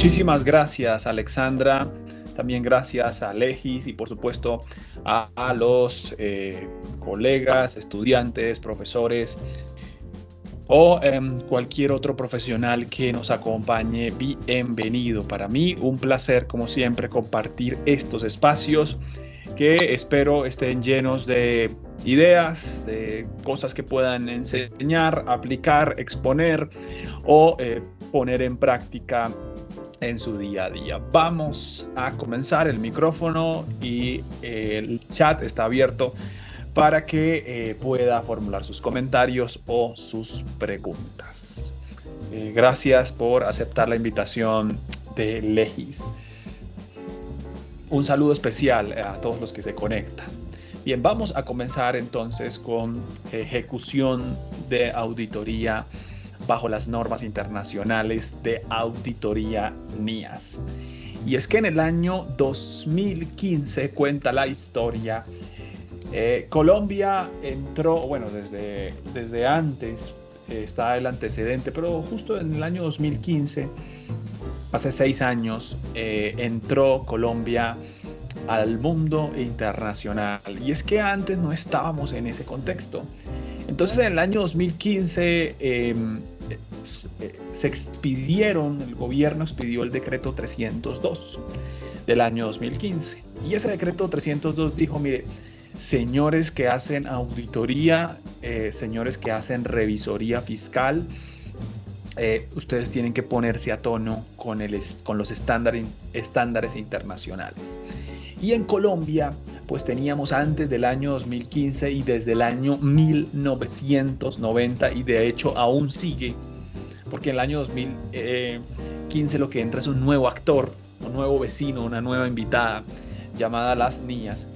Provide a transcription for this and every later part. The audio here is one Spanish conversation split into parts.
Muchísimas gracias, Alexandra. También gracias a Legis y por supuesto a los colegas, estudiantes, profesores o cualquier otro profesional que nos acompañe. Bienvenido. Para mí un placer, como siempre, compartir estos espacios que espero estén llenos de ideas, de cosas que puedan enseñar, aplicar, exponer o poner en práctica en su día a día. Vamos a comenzar. El micrófono y el chat está abierto para que pueda formular sus comentarios o sus preguntas. Gracias por aceptar la invitación de Legis. Un saludo especial a todos los que se conectan. Bien, vamos a comenzar entonces con ejecución de auditoría bajo las normas internacionales de auditoría NIAS. Y es que en el año 2015, cuenta la historia, Colombia entró, bueno, desde antes está el antecedente, pero justo en el año 2015, hace 6 años, entró Colombia al mundo internacional. Y es que antes no estábamos en ese contexto. Entonces en el año 2015 el gobierno expidió el decreto 302 del año 2015. Y ese decreto 302 dijo, mire, señores que hacen auditoría, señores que hacen revisoría fiscal, ustedes tienen que ponerse a tono con los estándares internacionales. Y en Colombia, pues teníamos antes del año 2015 y desde el año 1990, y de hecho aún sigue, porque en el año 2015 lo que entra es un nuevo actor, un nuevo vecino, una nueva invitada llamada las NIAS.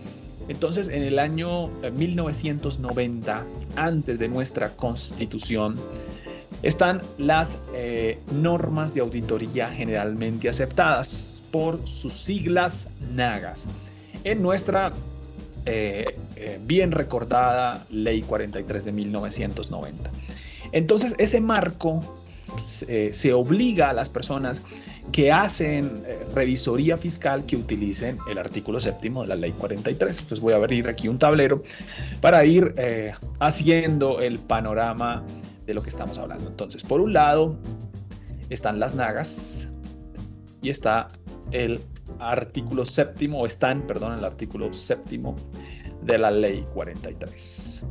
Entonces, en el año 1990, antes de nuestra constitución, están las normas de auditoría generalmente aceptadas, por sus siglas NAGAS, en nuestra bien recordada Ley 43 de 1990. Entonces, ese marco se obliga a las personas que hacen revisoría fiscal que utilicen el artículo 7º de la Ley 43. Entonces voy a abrir aquí un tablero para ir haciendo el panorama de lo que estamos hablando. Entonces, por un lado están las NAGAS y está el artículo 7º, o están, perdón, el artículo 7º de la Ley 43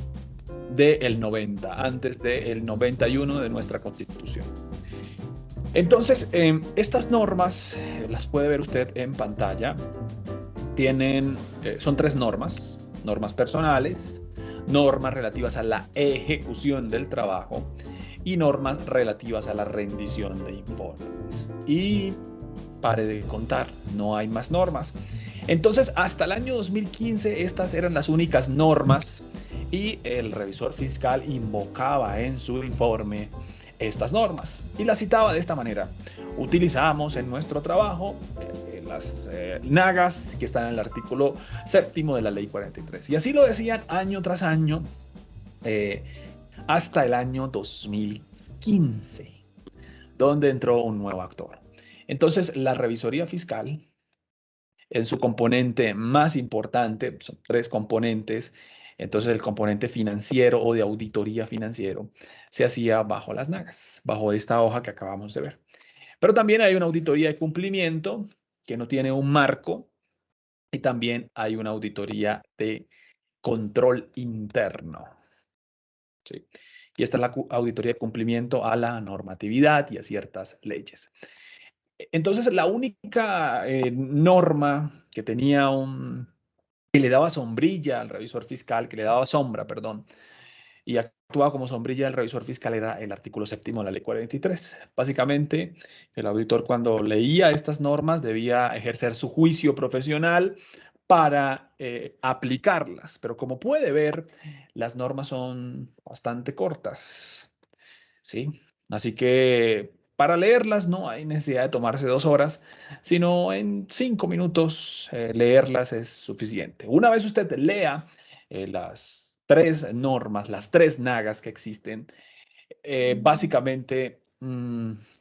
del 90, antes del 91 de nuestra Constitución. Entonces, estas normas, las puede ver usted en pantalla, son 3 normas: normas personales, normas relativas a la ejecución del trabajo y normas relativas a la rendición de informes. Y pare de contar, no hay más normas. Entonces, hasta el año 2015, estas eran las únicas normas y el revisor fiscal invocaba en su informe estas normas y las citaba de esta manera: utilizamos en nuestro trabajo las NAGAS que están en el artículo 7º de la Ley 43. Y así lo decían año tras año hasta el año 2015, donde entró un nuevo actor. Entonces, la revisoría fiscal, en su componente más importante, son 3 componentes. Entonces, el componente financiero o de auditoría financiero se hacía bajo las NAGAS, bajo esta hoja que acabamos de ver. Pero también hay una auditoría de cumplimiento que no tiene un marco, y también hay una auditoría de control interno. ¿Sí? Y esta es la auditoría de cumplimiento a la normatividad y a ciertas leyes. Entonces, la única norma que tenía que le daba sombrilla al revisor fiscal, que le daba sombra, perdón, y actuaba como sombrilla del revisor fiscal, era el artículo 7º de la Ley 43. Básicamente, el auditor, cuando leía estas normas, debía ejercer su juicio profesional para aplicarlas. Pero como puede ver, las normas son bastante cortas, ¿sí? Así que para leerlas no hay necesidad de tomarse 2 horas, sino en 5 minutos leerlas es suficiente. Una vez usted lea las 3 normas, las 3 NAGAS que existen, básicamente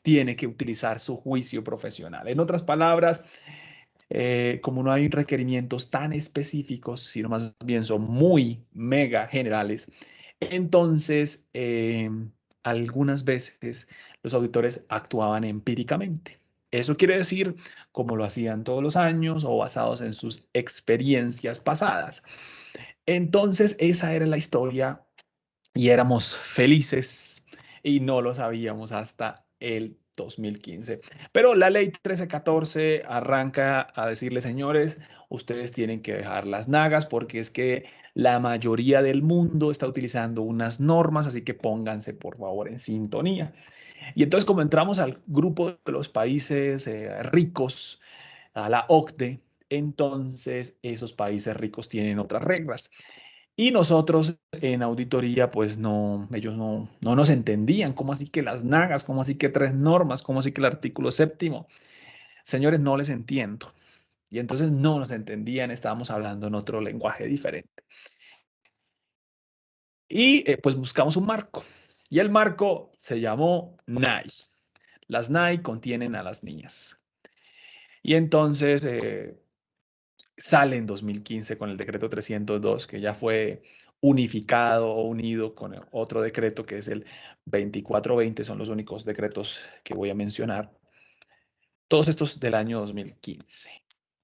tiene que utilizar su juicio profesional. En otras palabras, como no hay requerimientos tan específicos, sino más bien son muy mega generales, entonces algunas veces los auditores actuaban empíricamente. Eso quiere decir, como lo hacían todos los años o basados en sus experiencias pasadas. Entonces, esa era la historia y éramos felices y no lo sabíamos hasta el 2015. Pero la ley 1314 arranca a decirle, señores, ustedes tienen que dejar las nagas porque es que la mayoría del mundo está utilizando unas normas, así que pónganse por favor en sintonía. Y entonces como entramos al grupo de los países ricos, a la OCDE, entonces esos países ricos tienen otras reglas. Y nosotros en auditoría, pues no, ellos no nos entendían. ¿Cómo así que las nagas? ¿Cómo así que tres normas? ¿Cómo así que el artículo séptimo? Señores, no les entiendo. Y entonces no nos entendían, estábamos hablando en otro lenguaje diferente. Y pues buscamos un marco. Y el marco se llamó NAI. Las NAI contienen a las niñas. Y entonces sale en 2015 con el decreto 302, que ya fue unificado o unido con otro decreto que es el 2420, son los únicos decretos que voy a mencionar. Todos estos del año 2015.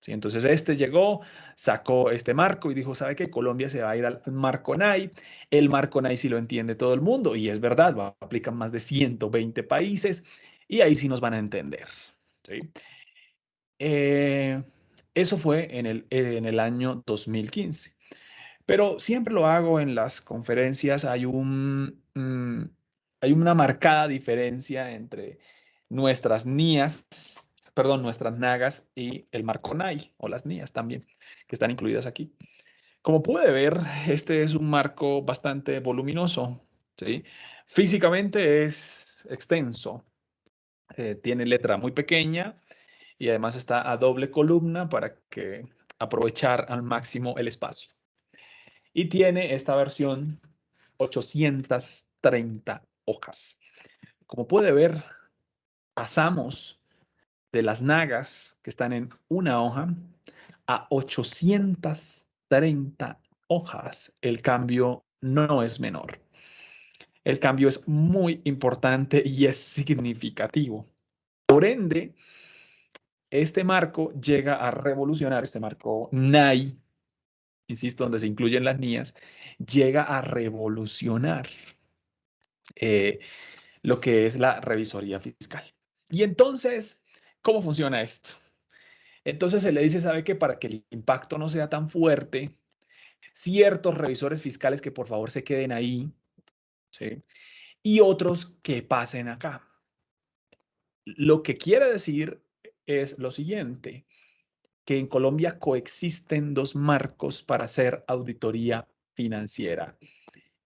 ¿Sí? Entonces este llegó, sacó este marco y dijo, ¿sabe qué? Colombia se va a ir al marco NAI. El marco NAI sí lo entiende todo el mundo y es verdad, lo aplican más de 120 países y ahí sí nos van a entender. ¿Sí? Eh, Eso fue en el año 2015. Pero siempre lo hago en las conferencias. Hay una marcada diferencia entre nuestras NIAs, perdón, nuestras nagas y el Marconay, o las NIAs también, que están incluidas aquí. Como puede ver, este es un marco bastante voluminoso, ¿sí? Físicamente es extenso, tiene letra muy pequeña y además está a doble columna para que aprovechar al máximo el espacio. Y tiene esta versión 830 hojas. Como puede ver, pasamos de las nagas que están en una hoja a 830 hojas. El cambio no es menor. El cambio es muy importante y es significativo. Por ende, este marco llega a revolucionar, este marco NAI, insisto, donde se incluyen las NIAs, llega a revolucionar eh, lo que es la revisoría fiscal. Y entonces, ¿cómo funciona esto? Entonces se le dice, ¿sabe qué? Para que el impacto no sea tan fuerte, ciertos revisores fiscales que por favor se queden ahí, ¿sí? Y otros que pasen acá. Lo que quiere decir es lo siguiente, que en Colombia coexisten dos marcos para hacer auditoría financiera.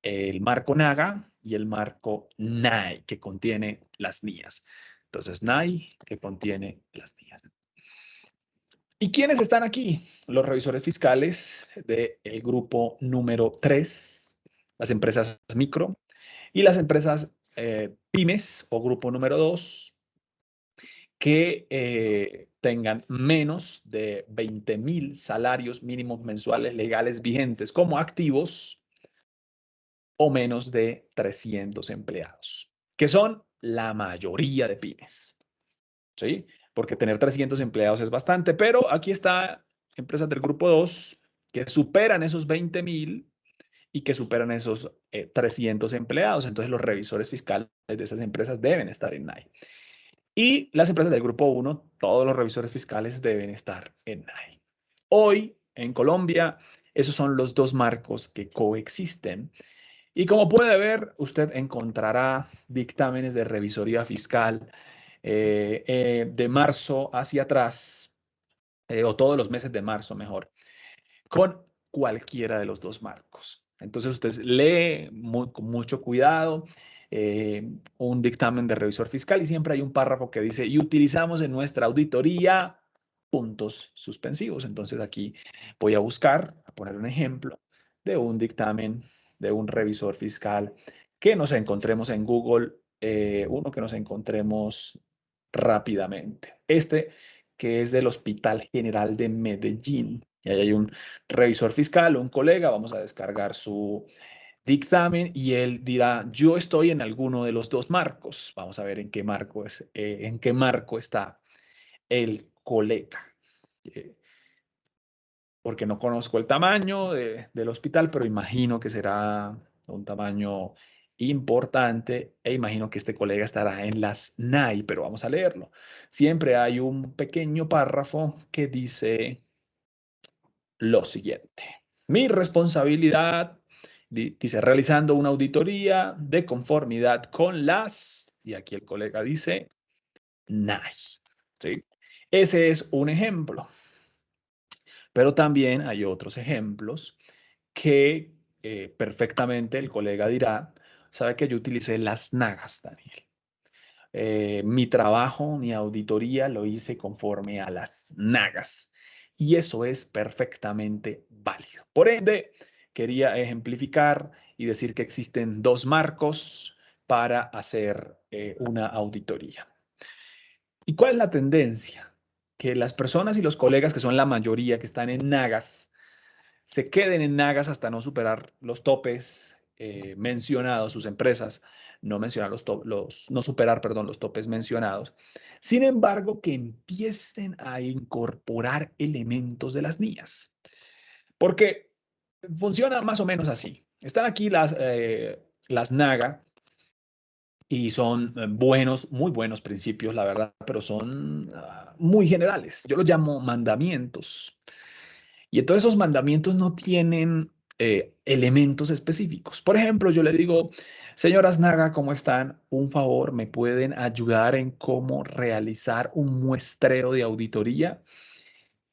El marco NAGA y el marco NAI, que contiene las NIAs. Entonces, NAI, que contiene las NIAs. ¿Y quiénes están aquí? Los revisores fiscales del grupo número 3, las empresas micro, y las empresas pymes o grupo número 2, que tengan menos de 20,000 salarios mínimos mensuales legales vigentes como activos o menos de 300 empleados, que son la mayoría de pymes, ¿sí? Porque tener 300 empleados es bastante, pero aquí está empresas del grupo 2 que superan esos 20,000 y que superan esos 300 empleados. Entonces los revisores fiscales de esas empresas deben estar en NAI. Y las empresas del grupo 1, todos los revisores fiscales deben estar en NAI. Hoy, en Colombia, esos son los dos marcos que coexisten. Y como puede ver, usted encontrará dictámenes de revisoría fiscal de marzo hacia atrás, o todos los meses de marzo mejor, con cualquiera de los dos marcos. Entonces usted lee con mucho cuidado un dictamen de revisor fiscal y siempre hay un párrafo que dice, y utilizamos en nuestra auditoría puntos suspensivos. Entonces aquí voy a buscar, a poner un ejemplo de un dictamen de un revisor fiscal que nos encontremos en Google uno que nos encontremos rápidamente. Este que es del Hospital General de Medellín. Y ahí hay un revisor fiscal, un colega, vamos a descargar su dictamen y él dirá, yo estoy en alguno de los dos marcos. Vamos a ver en qué marco está el colega. Eh, Porque no conozco el tamaño del hospital, pero imagino que será un tamaño importante e imagino que este colega estará en las NAI, pero vamos a leerlo. Siempre hay un pequeño párrafo que dice lo siguiente. Mi responsabilidad, dice, realizando una auditoría de conformidad con las, y aquí el colega dice, NAI. ¿Sí? Ese es un ejemplo, pero también hay otros ejemplos que perfectamente el colega dirá, sabe que yo utilicé las nagas, Daniel. Mi trabajo, mi auditoría lo hice conforme a las nagas y eso es perfectamente válido. Por ende, quería ejemplificar y decir que existen dos marcos para hacer una auditoría. ¿Y cuál es la tendencia? Que las personas y los colegas que son la mayoría que están en nagas se queden en nagas hasta no superar los topes mencionados, sus empresas, no mencionar no superar, perdón, los topes mencionados. Sin embargo, que empiecen a incorporar elementos de las NIAs, porque funciona más o menos así. Están aquí las NAGA y son buenos, muy buenos principios, la verdad, pero son muy generales. Yo los llamo mandamientos. Y entonces esos mandamientos no tienen elementos específicos. Por ejemplo, yo le digo, señoras Naga, ¿cómo están? Un favor, ¿me pueden ayudar en cómo realizar un muestreo de auditoría?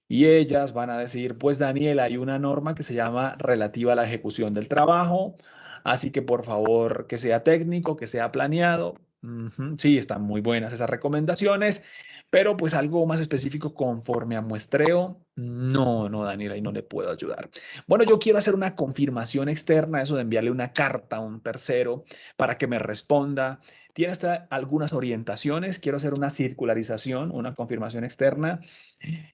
Y ellas van a decir, pues Daniel, hay una norma que se llama relativa a la ejecución del trabajo, así que por favor que sea técnico, que sea planeado. Ujú, sí, están muy buenas esas recomendaciones, pero pues algo más específico conforme a muestreo, no, no, Daniel, ahí no le puedo ayudar. Bueno, yo quiero hacer una confirmación externa, eso de enviarle una carta a un tercero para que me responda. ¿Tiene usted algunas orientaciones? Quiero hacer una circularización, una confirmación externa.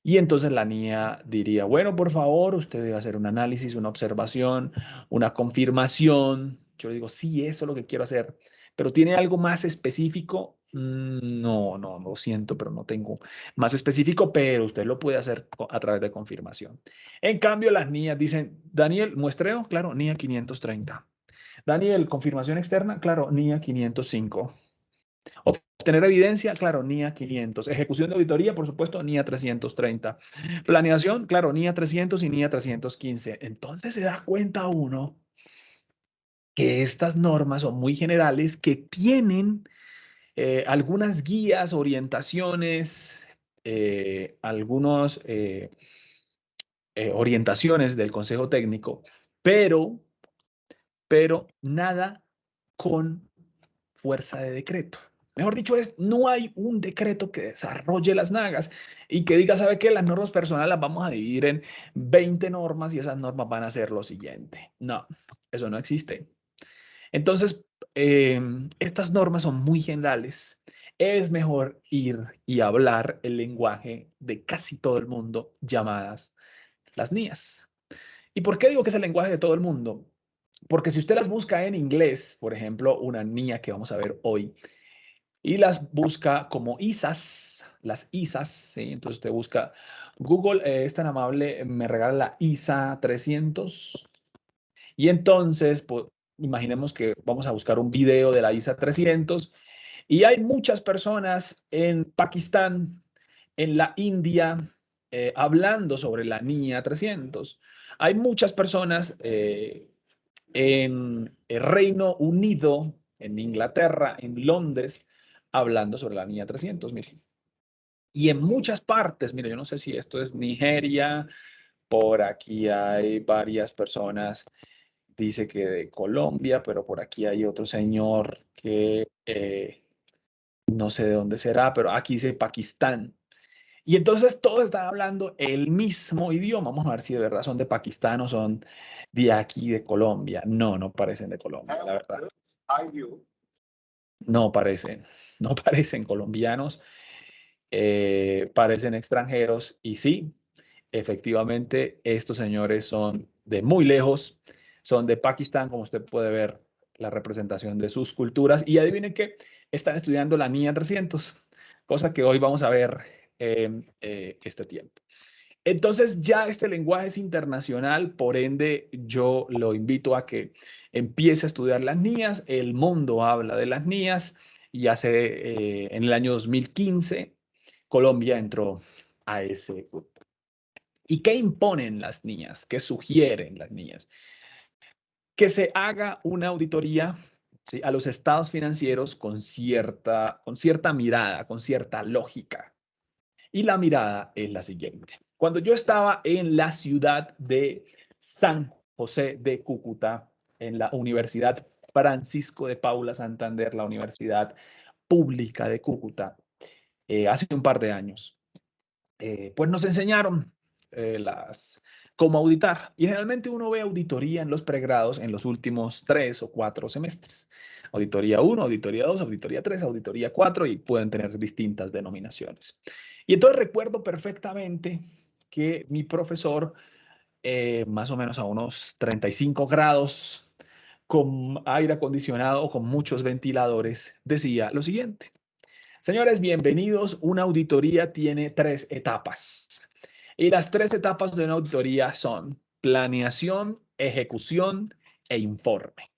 Y entonces la niña diría, bueno, por favor, usted debe hacer un análisis, una observación, una confirmación. Yo le digo, sí, eso es lo que quiero hacer, pero ¿tiene algo más específico? No, no, lo siento, pero no tengo más específico, pero usted lo puede hacer a través de confirmación. En cambio, las niñas dicen, Daniel, muestreo, claro, NIA 530. Daniel, confirmación externa, claro, NIA 505. Obtener evidencia, claro, NIA 500. Ejecución de auditoría, por supuesto, NIA 330. Planeación, claro, NIA 300 y NIA 315. Entonces se da cuenta uno que estas normas son muy generales, que tienen algunas guías, orientaciones, algunas orientaciones del Consejo Técnico, pero, pero nada con fuerza de decreto. Mejor dicho, no hay un decreto que desarrolle las nagas y que diga, ¿sabe qué? Las normas personales las vamos a dividir en 20 normas y esas normas van a ser lo siguiente. No, eso no existe. Entonces, estas normas son muy generales. Es mejor ir y hablar el lenguaje de casi todo el mundo, llamadas las NIAs. ¿Y por qué digo que es el lenguaje de todo el mundo? Porque si usted las busca en inglés, por ejemplo, una NIA que vamos a ver hoy, y las busca como ISAs, las ISAs, ¿sí? Entonces usted busca, Google es tan amable, me regala la ISA 300 y entonces, pues, imaginemos que vamos a buscar un video de la ISA 300 y hay muchas personas en Pakistán, en la India, hablando sobre la NIA 300. Hay muchas personas en el Reino Unido, en Inglaterra, en Londres, hablando sobre la niña 300, mire. Y en muchas partes, mire, yo no sé si esto es Nigeria, por aquí hay varias personas, dice que de Colombia, pero por aquí hay otro señor que no sé de dónde será, pero aquí dice Pakistán. Y entonces todos están hablando el mismo idioma. Vamos a ver si de verdad son de Pakistán o son de aquí, de Colombia. No, no parecen de Colombia, la verdad. No parecen, no parecen colombianos, parecen extranjeros y sí, efectivamente, estos señores son de muy lejos, son de Pakistán, como usted puede ver la representación de sus culturas. Y adivinen qué, están estudiando la NIA 300, cosa que hoy vamos a ver en este tiempo. Entonces ya este lenguaje es internacional, por ende yo lo invito a que empiece a estudiar las NIAs. El mundo habla de las NIAs y en el año 2015 Colombia entró a ese grupo. ¿Y qué imponen las niñas? ¿Qué sugieren las niñas? Que se haga una auditoría, ¿sí?, a los estados financieros con cierta mirada, con cierta lógica. Y la mirada es la siguiente. Cuando yo estaba en la ciudad de San José de Cúcuta, en la Universidad Francisco de Paula Santander, la Universidad Pública de Cúcuta, hace un par de años, pues nos enseñaron cómo auditar. Y generalmente uno ve auditoría en los pregrados en los últimos 3 o 4 semestres. Auditoría 1, auditoría 2, auditoría 3, auditoría 4 y pueden tener distintas denominaciones. Y entonces recuerdo perfectamente que mi profesor, más o menos a unos 35 grados, con aire acondicionado o con muchos ventiladores, decía lo siguiente. Señores, bienvenidos. Una auditoría tiene 3 etapas. Y las 3 etapas de una auditoría son planeación, ejecución e informe.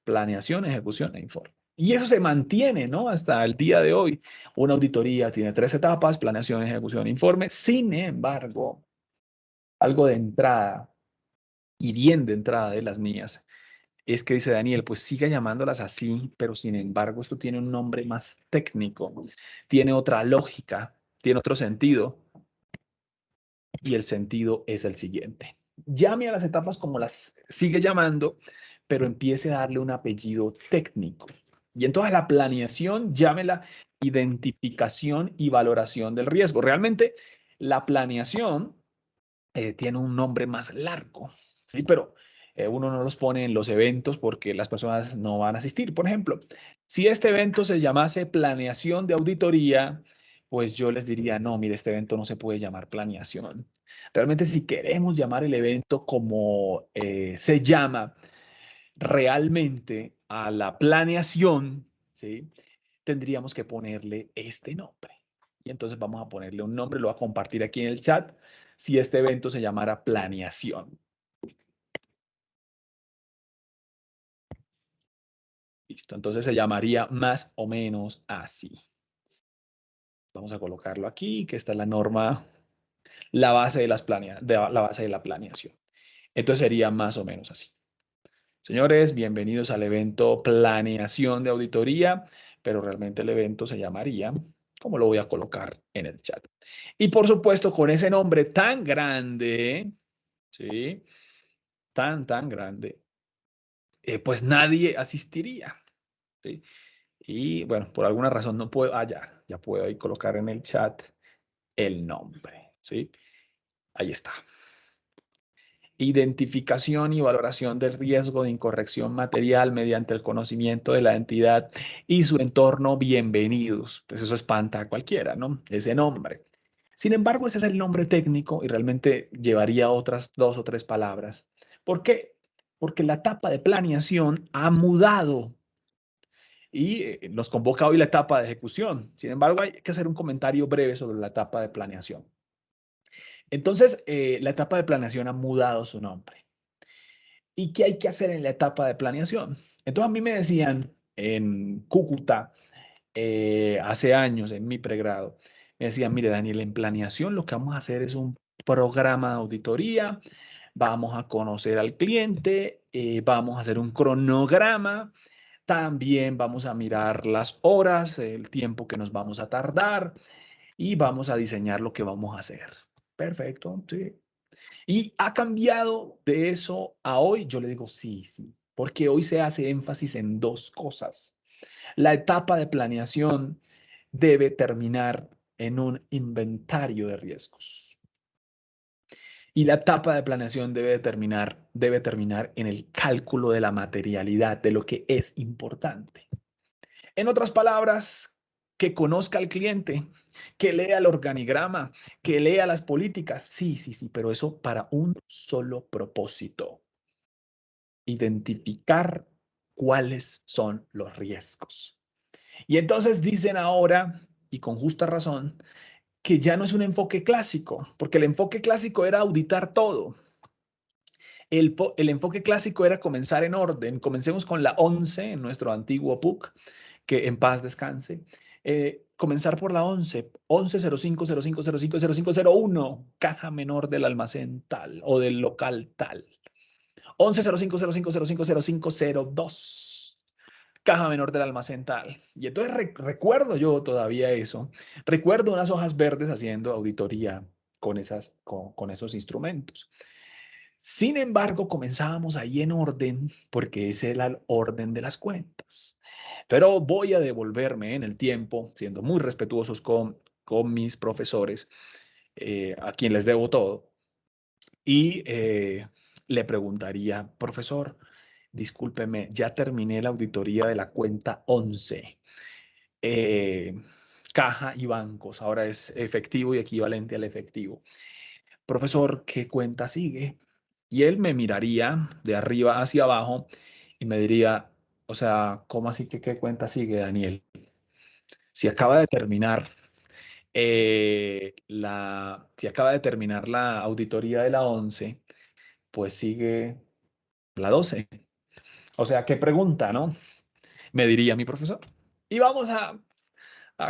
Planeación, ejecución e informe. Y eso se mantiene, ¿no?, hasta el día de hoy. Una auditoría tiene 3 etapas, planeación, ejecución e informe. Sin embargo, algo de entrada y bien de entrada de las niñas es que dice Daniel, pues siga llamándolas así, pero sin embargo esto tiene un nombre más técnico, tiene otra lógica, tiene otro sentido y el sentido es el siguiente. Llame a las etapas como las sigue llamando, pero empiece a darle un apellido técnico. Y entonces la planeación, llámela identificación y valoración del riesgo. Realmente la planeación tiene un nombre más largo, ¿sí? Pero uno no los pone en los eventos porque las personas no van a asistir. Por ejemplo, si este evento se llamase planeación de auditoría, pues yo les diría, no, mire, este evento no se puede llamar planeación. Realmente, si queremos llamar el evento como se llama realmente a la planeación, ¿sí?, tendríamos que ponerle este nombre. Y entonces vamos a ponerle un nombre, lo voy a compartir aquí en el chat, si este evento se llamara planeación. Listo, entonces se llamaría más o menos así. Vamos a colocarlo aquí, que está la norma, la base de la base de la planeación. Entonces sería más o menos así. Señores, bienvenidos al evento Planeación de Auditoría, pero realmente el evento se llamaría, como lo voy a colocar en el chat. Y por supuesto, con ese nombre tan grande, ¿sí?, tan grande, pues nadie asistiría, ¿sí? Y bueno, por alguna razón no puedo, ya puedo ahí colocar en el chat el nombre, ¿sí? Ahí está. Identificación y valoración del riesgo de incorrección material mediante el conocimiento de la entidad y su entorno. Bienvenidos. Pues eso espanta a cualquiera, ¿no?, ese nombre. Sin embargo, ese es el nombre técnico y realmente llevaría otras 2 o 3 palabras. ¿Por qué? Porque la etapa de planeación ha mudado y nos convoca hoy la etapa de ejecución. Sin embargo, hay que hacer un comentario breve sobre la etapa de planeación. Entonces, la etapa de planeación ha mudado su nombre. ¿Y qué hay que hacer en la etapa de planeación? Entonces, a mí me decían en Cúcuta, hace años, en mi pregrado, me decían, mire, Daniel, en planeación lo que vamos a hacer es un programa de auditoría, vamos a conocer al cliente, vamos a hacer un cronograma, también vamos a mirar las horas, el tiempo que nos vamos a tardar y vamos a diseñar lo que vamos a hacer. Perfecto, sí. ¿Y ha cambiado de eso a hoy? Yo le digo, sí, sí, porque hoy se hace énfasis en 2 cosas. La etapa de planeación debe terminar en un inventario de riesgos. Y la etapa de planeación debe terminar en el cálculo de la materialidad, de lo que es importante. En otras palabras, que conozca al cliente, que lea el organigrama, que lea las políticas. Sí, sí, sí, pero eso para un solo propósito: identificar cuáles son los riesgos. Y entonces dicen ahora, y con justa razón, que ya no es un enfoque clásico, porque el enfoque clásico era auditar todo. El enfoque clásico era comenzar en orden. Comencemos con la 11 en nuestro antiguo PUC, que en paz descanse. Comenzar por la 11, 110505050501, caja menor del almacén tal o del local tal. 110505050502, caja menor del almacén tal. Y entonces recuerdo yo todavía eso. Recuerdo unas hojas verdes haciendo auditoría con esos instrumentos. Sin embargo, comenzábamos ahí en orden porque ese era el orden de las cuentas. Pero voy a devolverme en el tiempo, siendo muy respetuosos con mis profesores, a quien les debo todo, y le preguntaría, profesor, discúlpeme, ya terminé la auditoría de la cuenta 11, eh, caja y bancos, ahora es efectivo y equivalente al efectivo. Profesor, ¿qué cuenta sigue? Y él me miraría de arriba hacia abajo y me diría, o sea, ¿cómo así que qué cuenta sigue, Daniel? Si acaba de terminar si acaba de terminar la auditoría de la 11, pues sigue la 12. O sea, ¿qué pregunta, no? Me diría mi profesor. Y vamos a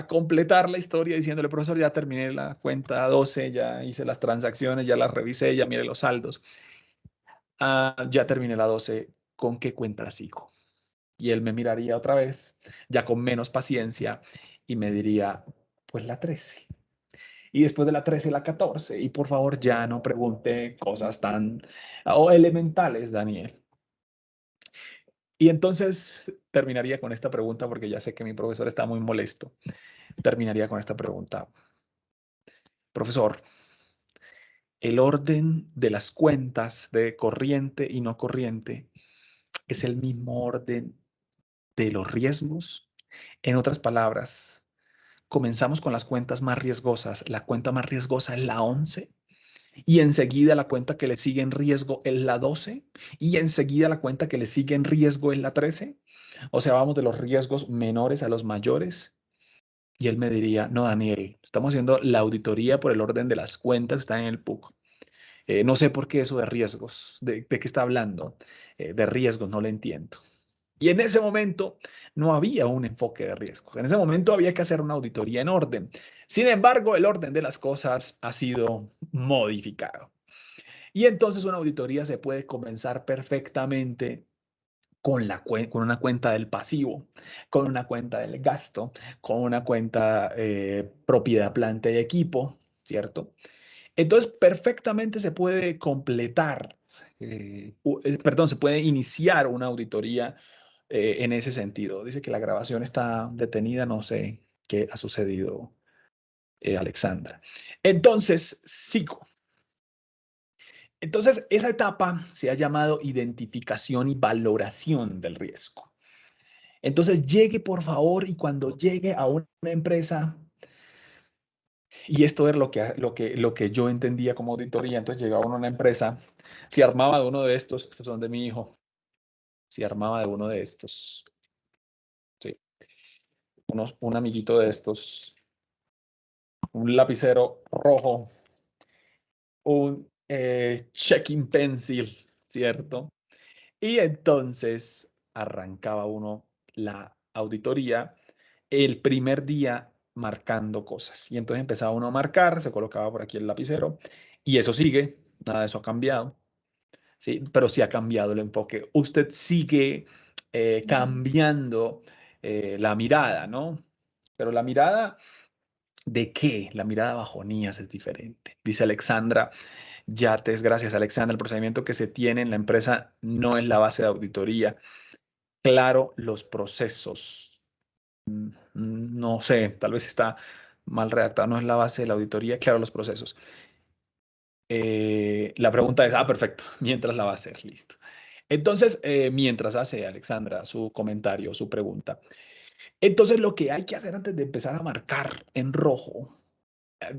completar la historia diciéndole, profesor, ya terminé la cuenta 12, ya hice las transacciones, ya las revisé, ya mire los saldos. Ya terminé la 12, ¿con qué cuenta sigo? Y él me miraría otra vez, ya con menos paciencia, y me diría, pues la 13. Y después de la 13, la 14. Y por favor, ya no pregunte cosas tan o elementales, Daniel. Y entonces terminaría con esta pregunta, porque ya sé que mi profesor está muy molesto. Terminaría con esta pregunta. Profesor, el orden de las cuentas de corriente y no corriente es el mismo orden de los riesgos. En otras palabras, comenzamos con las cuentas más riesgosas. La cuenta más riesgosa es la 11 y enseguida la cuenta que le sigue en riesgo es la 12 y enseguida la cuenta que le sigue en riesgo es la 13. O sea, vamos de los riesgos menores a los mayores. Y él me diría, no, Daniel, estamos haciendo la auditoría por el orden de las cuentas que están en el PUC. No sé por qué eso de riesgos, de qué está hablando, de riesgos, no lo entiendo. Y en ese momento no había un enfoque de riesgos. En ese momento había que hacer una auditoría en orden. Sin embargo, el orden de las cosas ha sido modificado. Y entonces una auditoría se puede comenzar perfectamente con una cuenta del pasivo, con una cuenta del gasto, con una cuenta propiedad, planta y equipo, ¿cierto? Entonces, perfectamente se puede completar, perdón, se puede iniciar una auditoría en ese sentido. Dice que la grabación está detenida, no sé qué ha sucedido, Alexandra. Entonces, sigo. Entonces, esa etapa se ha llamado identificación y valoración del riesgo. Entonces, llegue por favor y cuando llegue a una empresa, y esto es lo que yo entendía como auditoría, entonces llegaba uno a una empresa, se armaba de uno de estos son de mi hijo, se armaba de uno de estos, sí, un amiguito de estos, un lapicero rojo, un checking pencil, ¿cierto? Y entonces arrancaba uno la auditoría el primer día marcando cosas. Y entonces empezaba uno a marcar, se colocaba por aquí el lapicero y eso sigue, nada de eso ha cambiado, ¿sí? Pero sí ha cambiado el enfoque. Usted sigue cambiando la mirada, ¿no? Pero la mirada ¿de qué? La mirada bajonías es diferente. Dice Alexandra Yates, gracias Alexandra, el procedimiento que se tiene en la empresa no es la base de auditoría. Claro, los procesos. No sé, tal vez está mal redactado, no es la base de la auditoría. Claro, los procesos. La pregunta es, perfecto, mientras la va a hacer, listo. Entonces, mientras hace Alexandra su comentario, su pregunta, Entonces, lo que hay que hacer antes de empezar a marcar en rojo,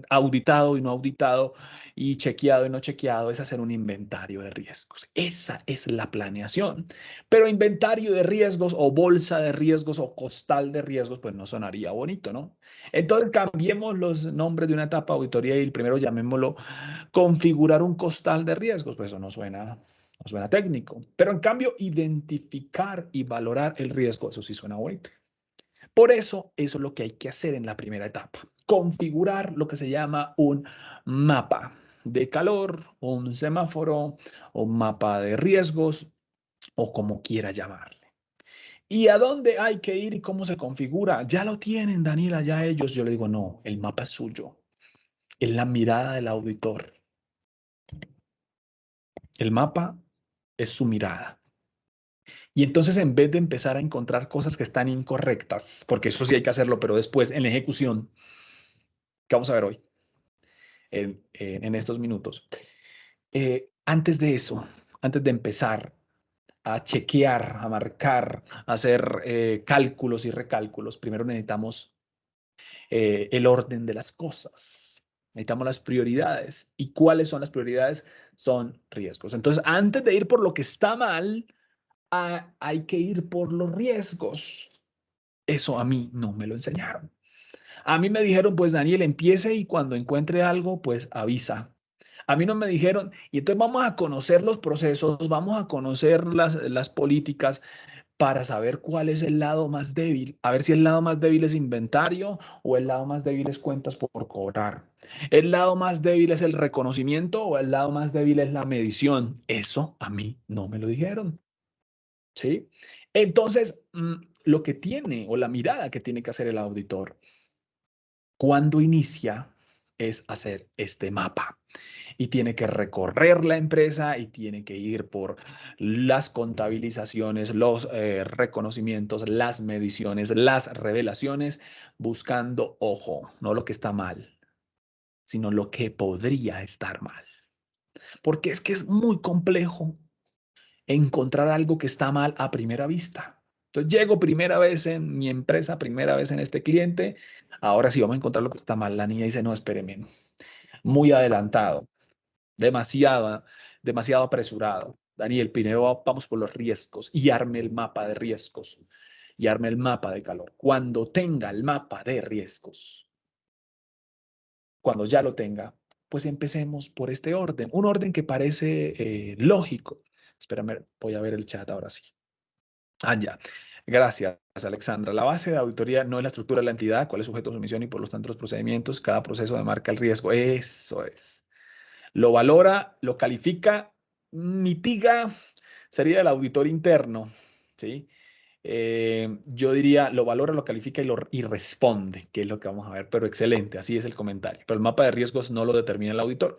auditado y no auditado, y chequeado y no chequeado, es hacer un inventario de riesgos. Esa es la planeación. Pero inventario de riesgos o bolsa de riesgos o costal de riesgos, pues no sonaría bonito, ¿no? Entonces cambiemos los nombres de una etapa de auditoría y el primero llamémoslo configurar un costal de riesgos. Pues eso no suena técnico. Pero en cambio, identificar y valorar el riesgo, eso sí suena bonito. Por eso es lo que hay que hacer en la primera etapa. Configurar lo que se llama un mapa de calor, un semáforo, un mapa de riesgos o como quiera llamarle. ¿Y a dónde hay que ir y cómo se configura? Ya lo tienen, Daniela, ya ellos. Yo le digo, no, el mapa es suyo. Es la mirada del auditor. El mapa es su mirada. Y entonces en vez de empezar a encontrar cosas que están incorrectas, porque eso sí hay que hacerlo, pero después en la ejecución, ¿qué vamos a ver hoy? En estos minutos. Antes de eso, antes de empezar a chequear, a marcar, a hacer cálculos y recálculos, primero necesitamos el orden de las cosas. Necesitamos las prioridades. ¿Y cuáles son las prioridades? Son riesgos. Entonces, antes de ir por lo que está mal, hay que ir por los riesgos. Eso a mí no me lo enseñaron. A mí me dijeron, pues Daniel, empiece y cuando encuentre algo, pues avisa. A mí no me dijeron, y entonces vamos a conocer los procesos, vamos a conocer las políticas para saber cuál es el lado más débil. A ver si el lado más débil es inventario o el lado más débil es cuentas por cobrar. El lado más débil es el reconocimiento o el lado más débil es la medición. Eso a mí no me lo dijeron. ¿Sí? Entonces, lo que tiene o la mirada que tiene que hacer el auditor cuando inicia es hacer este mapa y tiene que recorrer la empresa y tiene que ir por las contabilizaciones, los reconocimientos, las mediciones, las revelaciones, buscando, ojo, no lo que está mal, sino lo que podría estar mal. Porque es que es muy complejo encontrar algo que está mal a primera vista. Entonces llego primera vez en mi empresa, primera vez en este cliente, ahora sí vamos a encontrar lo que está mal. La niña dice, no, espéreme, muy adelantado, demasiado, demasiado apresurado. Daniel, primero vamos por los riesgos y arme el mapa de riesgos y arme el mapa de calor. Cuando tenga el mapa de riesgos, cuando ya lo tenga, pues empecemos por este orden, un orden que parece lógico. Espérame, voy a ver el chat ahora sí. Ah, ya. Gracias, Alexandra. La base de auditoría no es la estructura de la entidad, cuál es su sujeto, su misión y por lo tanto los procedimientos. Cada proceso demarca el riesgo. Eso es. Lo valora, lo califica, mitiga, sería el auditor interno, ¿sí? Yo diría, lo valora, lo califica y responde, que es lo que vamos a ver, pero excelente, así es el comentario. Pero el mapa de riesgos no lo determina el auditor.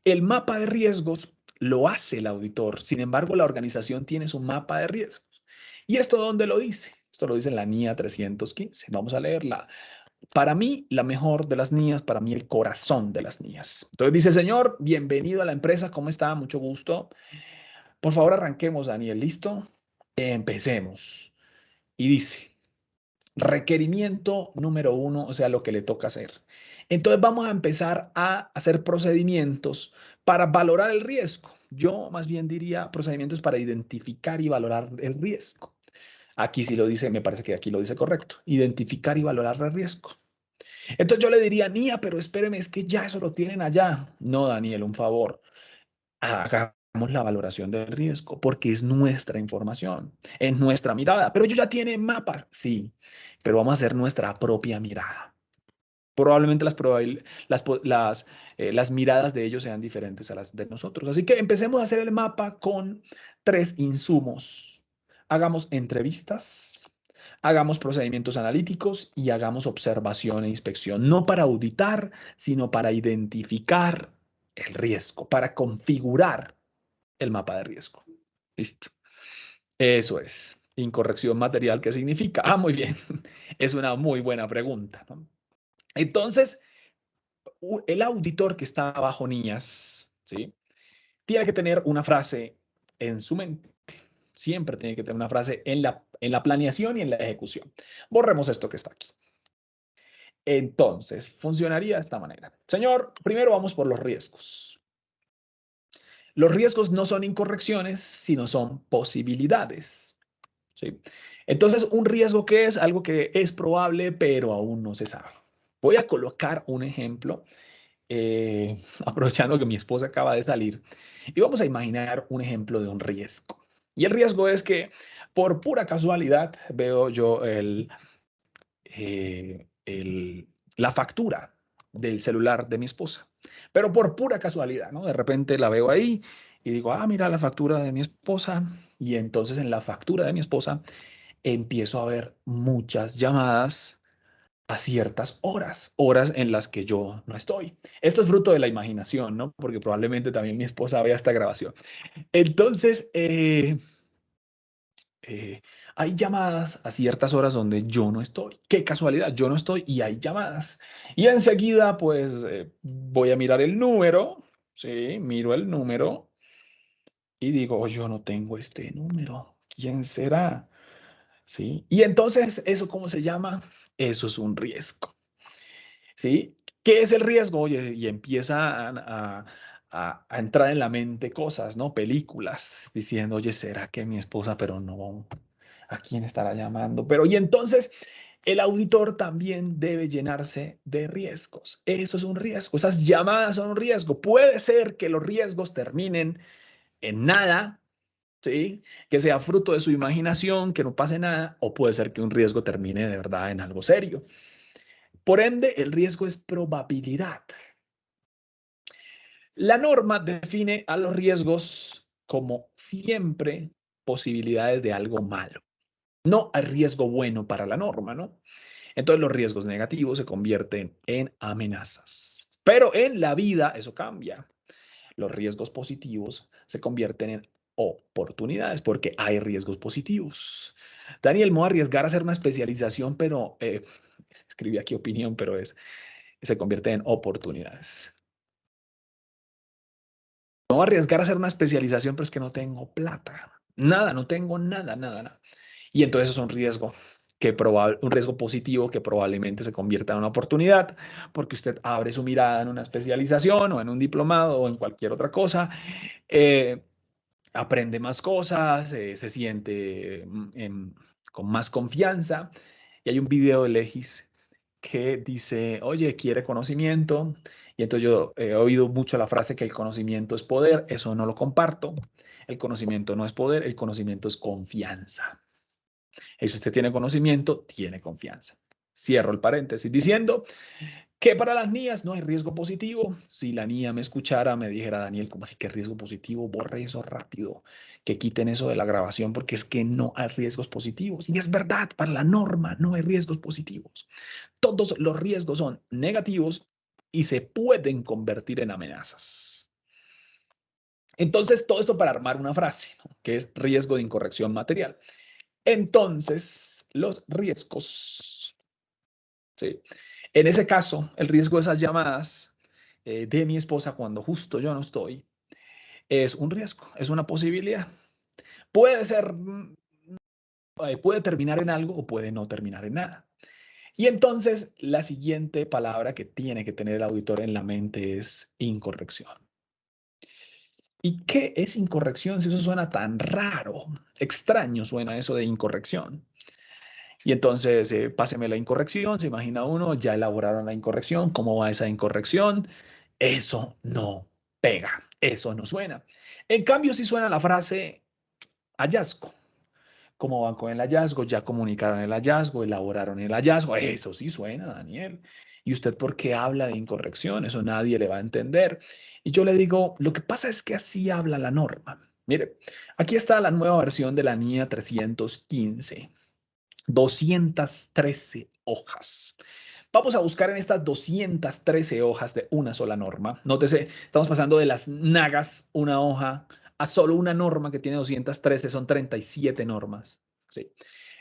El mapa de riesgos lo hace el auditor, sin embargo, la organización tiene su mapa de riesgos. ¿Y esto dónde lo dice? Esto lo dice en la NIA 315. Vamos a leerla. Para mí, la mejor de las NIAs, para mí el corazón de las NIAs. Entonces dice, señor, bienvenido a la empresa, ¿cómo está? Mucho gusto. Por favor, arranquemos, Daniel, ¿listo? Empecemos. Y dice, requerimiento número uno, o sea, lo que le toca hacer. Entonces vamos a empezar a hacer procedimientos para valorar el riesgo. Yo más bien diría procedimientos para identificar y valorar el riesgo. Aquí sí lo dice, me parece que aquí lo dice correcto. Identificar y valorar el riesgo. Entonces yo le diría, Nia, pero espéreme, es que ya eso lo tienen allá. No, Daniel, un favor. Hagamos la valoración del riesgo porque es nuestra información, es nuestra mirada. Pero ellos ya tienen mapas, sí, pero vamos a hacer nuestra propia mirada. Probablemente las miradas de ellos sean diferentes a las de nosotros. Así que empecemos a hacer el mapa con 3 insumos. Hagamos entrevistas, hagamos procedimientos analíticos y hagamos observación e inspección, no para auditar, sino para identificar el riesgo, para configurar el mapa de riesgo. Listo. Eso es. Incorrección material, ¿qué significa? Ah, muy bien. Es una muy buena pregunta, ¿no? Entonces, el auditor que está bajo niñas, ¿sí? Tiene que tener una frase en su mente. Siempre tiene que tener una frase en la planeación y en la ejecución. Borremos esto que está aquí. Entonces, funcionaría de esta manera. Señor, primero vamos por los riesgos. Los riesgos no son incorrecciones, sino son posibilidades. ¿Sí? Entonces, un riesgo que es algo que es probable, pero aún no se sabe. Voy a colocar un ejemplo, aprovechando que mi esposa acaba de salir, y vamos a imaginar un ejemplo de un riesgo. Y el riesgo es que por pura casualidad veo yo la factura del celular de mi esposa, pero por pura casualidad, ¿no? De repente la veo ahí y digo, ah, mira la factura de mi esposa, y entonces en la factura de mi esposa empiezo a ver muchas llamadas a ciertas horas, horas en las que yo no estoy. Esto es fruto de la imaginación, ¿no? Porque probablemente también mi esposa vea esta grabación. Entonces, eh, hay llamadas a ciertas horas donde yo no estoy. Qué casualidad, yo no estoy y hay llamadas. Y enseguida, pues, voy a mirar el número, ¿sí? Miro el número y digo, "Oh, yo no tengo este número. ¿Quién será?" ¿Sí? Y entonces, ¿eso cómo se llama? Eso es un riesgo. ¿Sí? ¿Qué es el riesgo? Oye, y empieza a entrar en la mente cosas, ¿no? Películas, diciendo, oye, ¿será que mi esposa? Pero no, ¿a quién estará llamando? Pero, y entonces, el auditor también debe llenarse de riesgos. Eso es un riesgo. Esas llamadas son un riesgo. Puede ser que los riesgos terminen en nada, ¿sí? Que sea fruto de su imaginación, que no pase nada, o puede ser que un riesgo termine de verdad en algo serio. Por ende, el riesgo es probabilidad. La norma define a los riesgos como siempre posibilidades de algo malo. No hay riesgo bueno para la norma, ¿no? Entonces los riesgos negativos se convierten en amenazas. Pero en la vida eso cambia. Los riesgos positivos se convierten en oportunidades porque hay riesgos positivos. Daniel, me voy a arriesgar a hacer una especialización, pero escribí aquí opinión, pero se convierte en oportunidades. Me voy a arriesgar a hacer una especialización, pero es que no tengo plata. Nada, no tengo nada, nada, nada. Y entonces eso es un riesgo un riesgo positivo que probablemente se convierta en una oportunidad, porque usted abre su mirada en una especialización o en un diplomado o en cualquier otra cosa, eh, aprende más cosas, se siente con más confianza. Y hay un video de Legis que dice, oye, quiere conocimiento. Y entonces yo he oído mucho la frase que el conocimiento es poder. Eso no lo comparto. El conocimiento no es poder, el conocimiento es confianza. Y si usted tiene conocimiento, tiene confianza. Cierro el paréntesis diciendo que para las niñas no hay riesgo positivo. Si la niña me escuchara, me dijera, Daniel, ¿cómo así que riesgo positivo? Borre eso rápido, que quiten eso de la grabación porque es que no hay riesgos positivos. Y es verdad, para la norma no hay riesgos positivos. Todos los riesgos son negativos y se pueden convertir en amenazas. Entonces, todo esto para armar una frase, ¿no? Que es riesgo de incorrección material. Entonces, los riesgos, ¿sí? En ese caso, el riesgo de esas llamadas de mi esposa cuando justo yo no estoy, es un riesgo, es una posibilidad. Puede ser, puede terminar en algo o puede no terminar en nada. Y entonces la siguiente palabra que tiene que tener el auditor en la mente es incorrección. ¿Y qué es incorrección si eso suena tan raro? Extraño suena eso de incorrección. Y entonces, páseme la incorrección, se imagina uno, ya elaboraron la incorrección, ¿cómo va esa incorrección? Eso no pega, eso no suena. En cambio, sí suena la frase hallazgo. ¿Cómo van con el hallazgo? Ya comunicaron el hallazgo, elaboraron el hallazgo. Eso sí suena, Daniel. ¿Y usted por qué habla de incorrección? Eso nadie le va a entender. Y yo le digo, lo que pasa es que así habla la norma. Mire, aquí está la nueva versión de la NIA 315. 213 hojas. Vamos a buscar en estas 213 hojas de una sola norma. Nótese, estamos pasando de las nagas, una hoja, a solo una norma que tiene 213, son 37 normas. ¿Sí?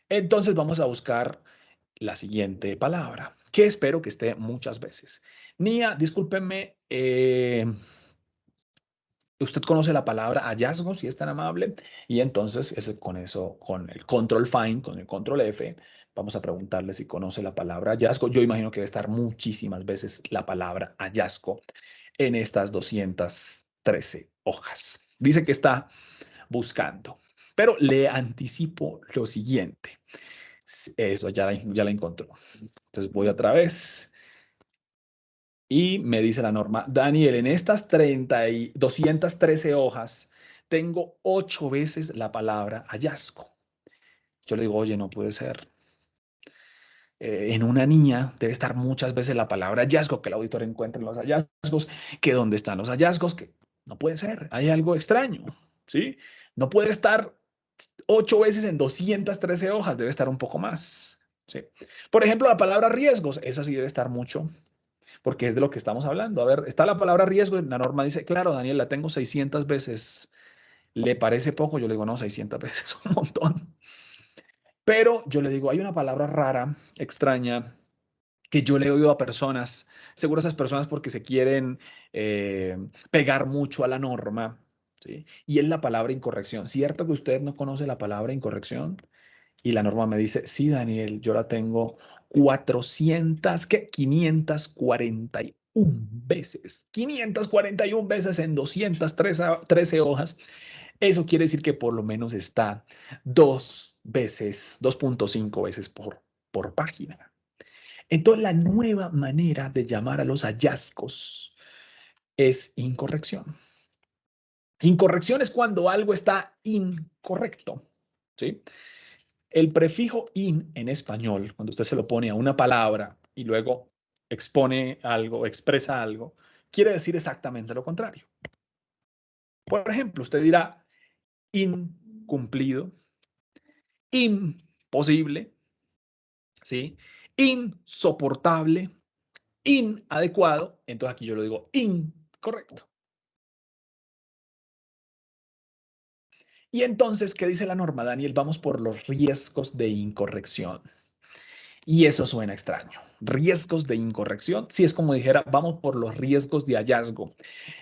Entonces vamos a buscar la siguiente palabra, que espero que esté muchas veces. Nia, discúlpenme, usted conoce la palabra hallazgo, si es tan amable, y entonces con eso, con el control find, con el control F, vamos a preguntarle si conoce la palabra hallazgo. Yo imagino que debe estar muchísimas veces la palabra hallazgo en estas 213 hojas. Dice que está buscando, pero le anticipo lo siguiente. Eso ya la encontró. Entonces voy otra vez. Y me dice la norma, Daniel, en estas 213 hojas tengo 8 veces la palabra hallazgo. Yo le digo, oye, no puede ser. En una niña debe estar muchas veces la palabra hallazgo, que el auditor encuentre los hallazgos, que dónde están los hallazgos, que no puede ser, hay algo extraño, ¿sí? No puede estar 8 veces en 213 hojas, debe estar un poco más, ¿sí? Por ejemplo, la palabra riesgos, esa sí debe estar mucho, porque es de lo que estamos hablando. A ver, está la palabra riesgo y la norma dice, claro, Daniel, la tengo 600 veces. ¿Le parece poco? Yo le digo, no, 600 veces, un montón. Pero yo le digo, hay una palabra rara, extraña, que yo le he oído a personas, seguro esas personas porque se quieren pegar mucho a la norma, ¿sí? Y es la palabra incorrección. ¿Cierto que usted no conoce la palabra incorrección? Y la norma me dice, sí, Daniel, yo la tengo 400, ¿qué? 541 veces. 541 veces en 213 hojas. Eso quiere decir que por lo menos está 2.5 veces por página. Entonces, la nueva manera de llamar a los hallazgos es incorrección. Incorrección es cuando algo está incorrecto, ¿sí? El prefijo in en español, cuando usted se lo pone a una palabra y luego expone algo, expresa algo, quiere decir exactamente lo contrario. Por ejemplo, usted dirá incumplido, imposible, ¿sí? Insoportable, inadecuado. Entonces aquí yo lo digo incorrecto. Y entonces, ¿qué dice la norma, Daniel? Vamos por los riesgos de incorrección. Y eso suena extraño. Riesgos de incorrección. Si es como dijera, vamos por los riesgos de hallazgo.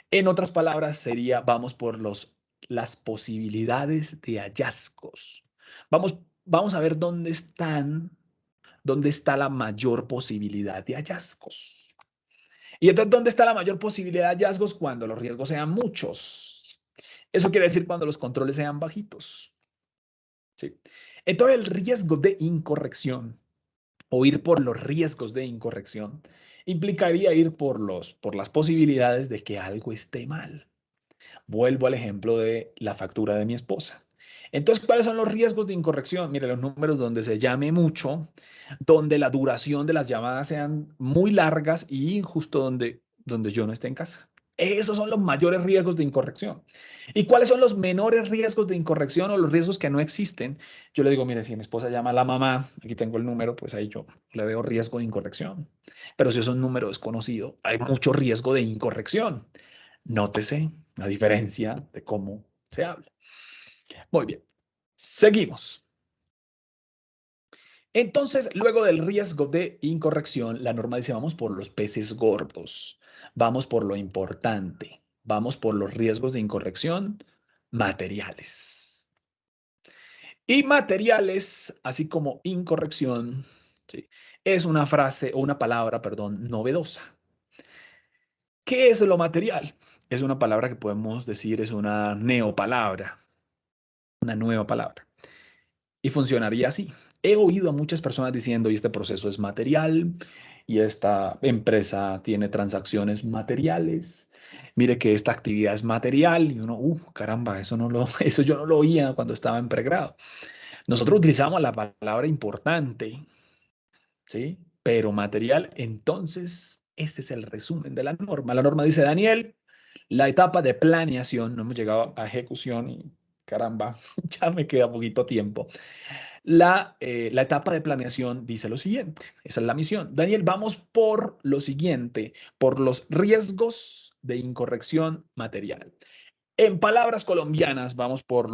En otras palabras, sería, vamos por las posibilidades de hallazgos. Vamos a ver dónde está la mayor posibilidad de hallazgos. Y entonces, ¿dónde está la mayor posibilidad de hallazgos? Cuando los riesgos sean muchos. Eso quiere decir cuando los controles sean bajitos. ¿Sí? Entonces, el riesgo de incorrección o ir por los riesgos de incorrección implicaría ir por las posibilidades de que algo esté mal. Vuelvo al ejemplo de la factura de mi esposa. Entonces, ¿cuáles son los riesgos de incorrección? Mire, los números donde se llame mucho, donde la duración de las llamadas sean muy largas y justo donde yo no esté en casa. Esos son los mayores riesgos de incorrección. ¿Y cuáles son los menores riesgos de incorrección o los riesgos que no existen? Yo le digo, mire, si mi esposa llama a la mamá, aquí tengo el número, pues ahí yo le veo riesgo de incorrección. Pero si es un número desconocido, hay mucho riesgo de incorrección. Nótese la diferencia de cómo se habla. Muy bien, seguimos. Entonces, luego del riesgo de incorrección, la norma dice, vamos por los peces gordos, vamos por lo importante, vamos por los riesgos de incorrección materiales. Y materiales, así como incorrección, ¿sí? Es una frase o una palabra, perdón, novedosa. ¿Qué es lo material? Es una palabra que podemos decir es una neopalabra, una nueva palabra. Y funcionaría así. He oído a muchas personas diciendo, y este proceso es material, y esta empresa tiene transacciones materiales. Mire que esta actividad es material. Y uno, caramba, eso yo no lo oía cuando estaba en pregrado. Nosotros utilizamos la palabra importante, ¿sí? Pero material, entonces, este es el resumen de la norma. La norma dice, Daniel, la etapa de planeación, no hemos llegado a ejecución y caramba, ya me queda poquito tiempo. La etapa de planeación dice lo siguiente, esa es la misión. Daniel, vamos por lo siguiente, por los riesgos de incorrección material. En palabras colombianas, vamos por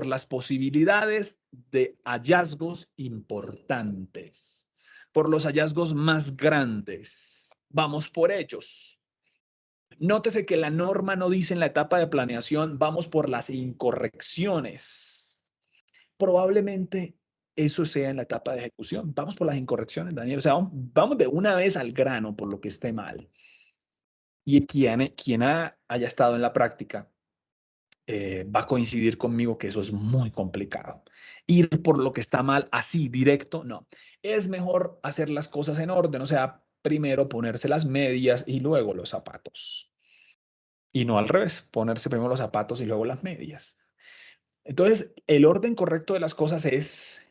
las posibilidades de hallazgos importantes, por los hallazgos más grandes. Vamos por ellos. Nótese que la norma no dice en la etapa de planeación, vamos por las incorrecciones. Probablemente eso sea en la etapa de ejecución. Vamos por las incorrecciones, Daniel. O sea, vamos de una vez al grano por lo que esté mal. Y quien haya estado en la práctica va a coincidir conmigo que eso es muy complicado. Ir por lo que está mal así, directo, no. Es mejor hacer las cosas en orden, o sea, primero ponerse las medias y luego los zapatos. Y no al revés, ponerse primero los zapatos y luego las medias. Entonces, el orden correcto de las cosas es,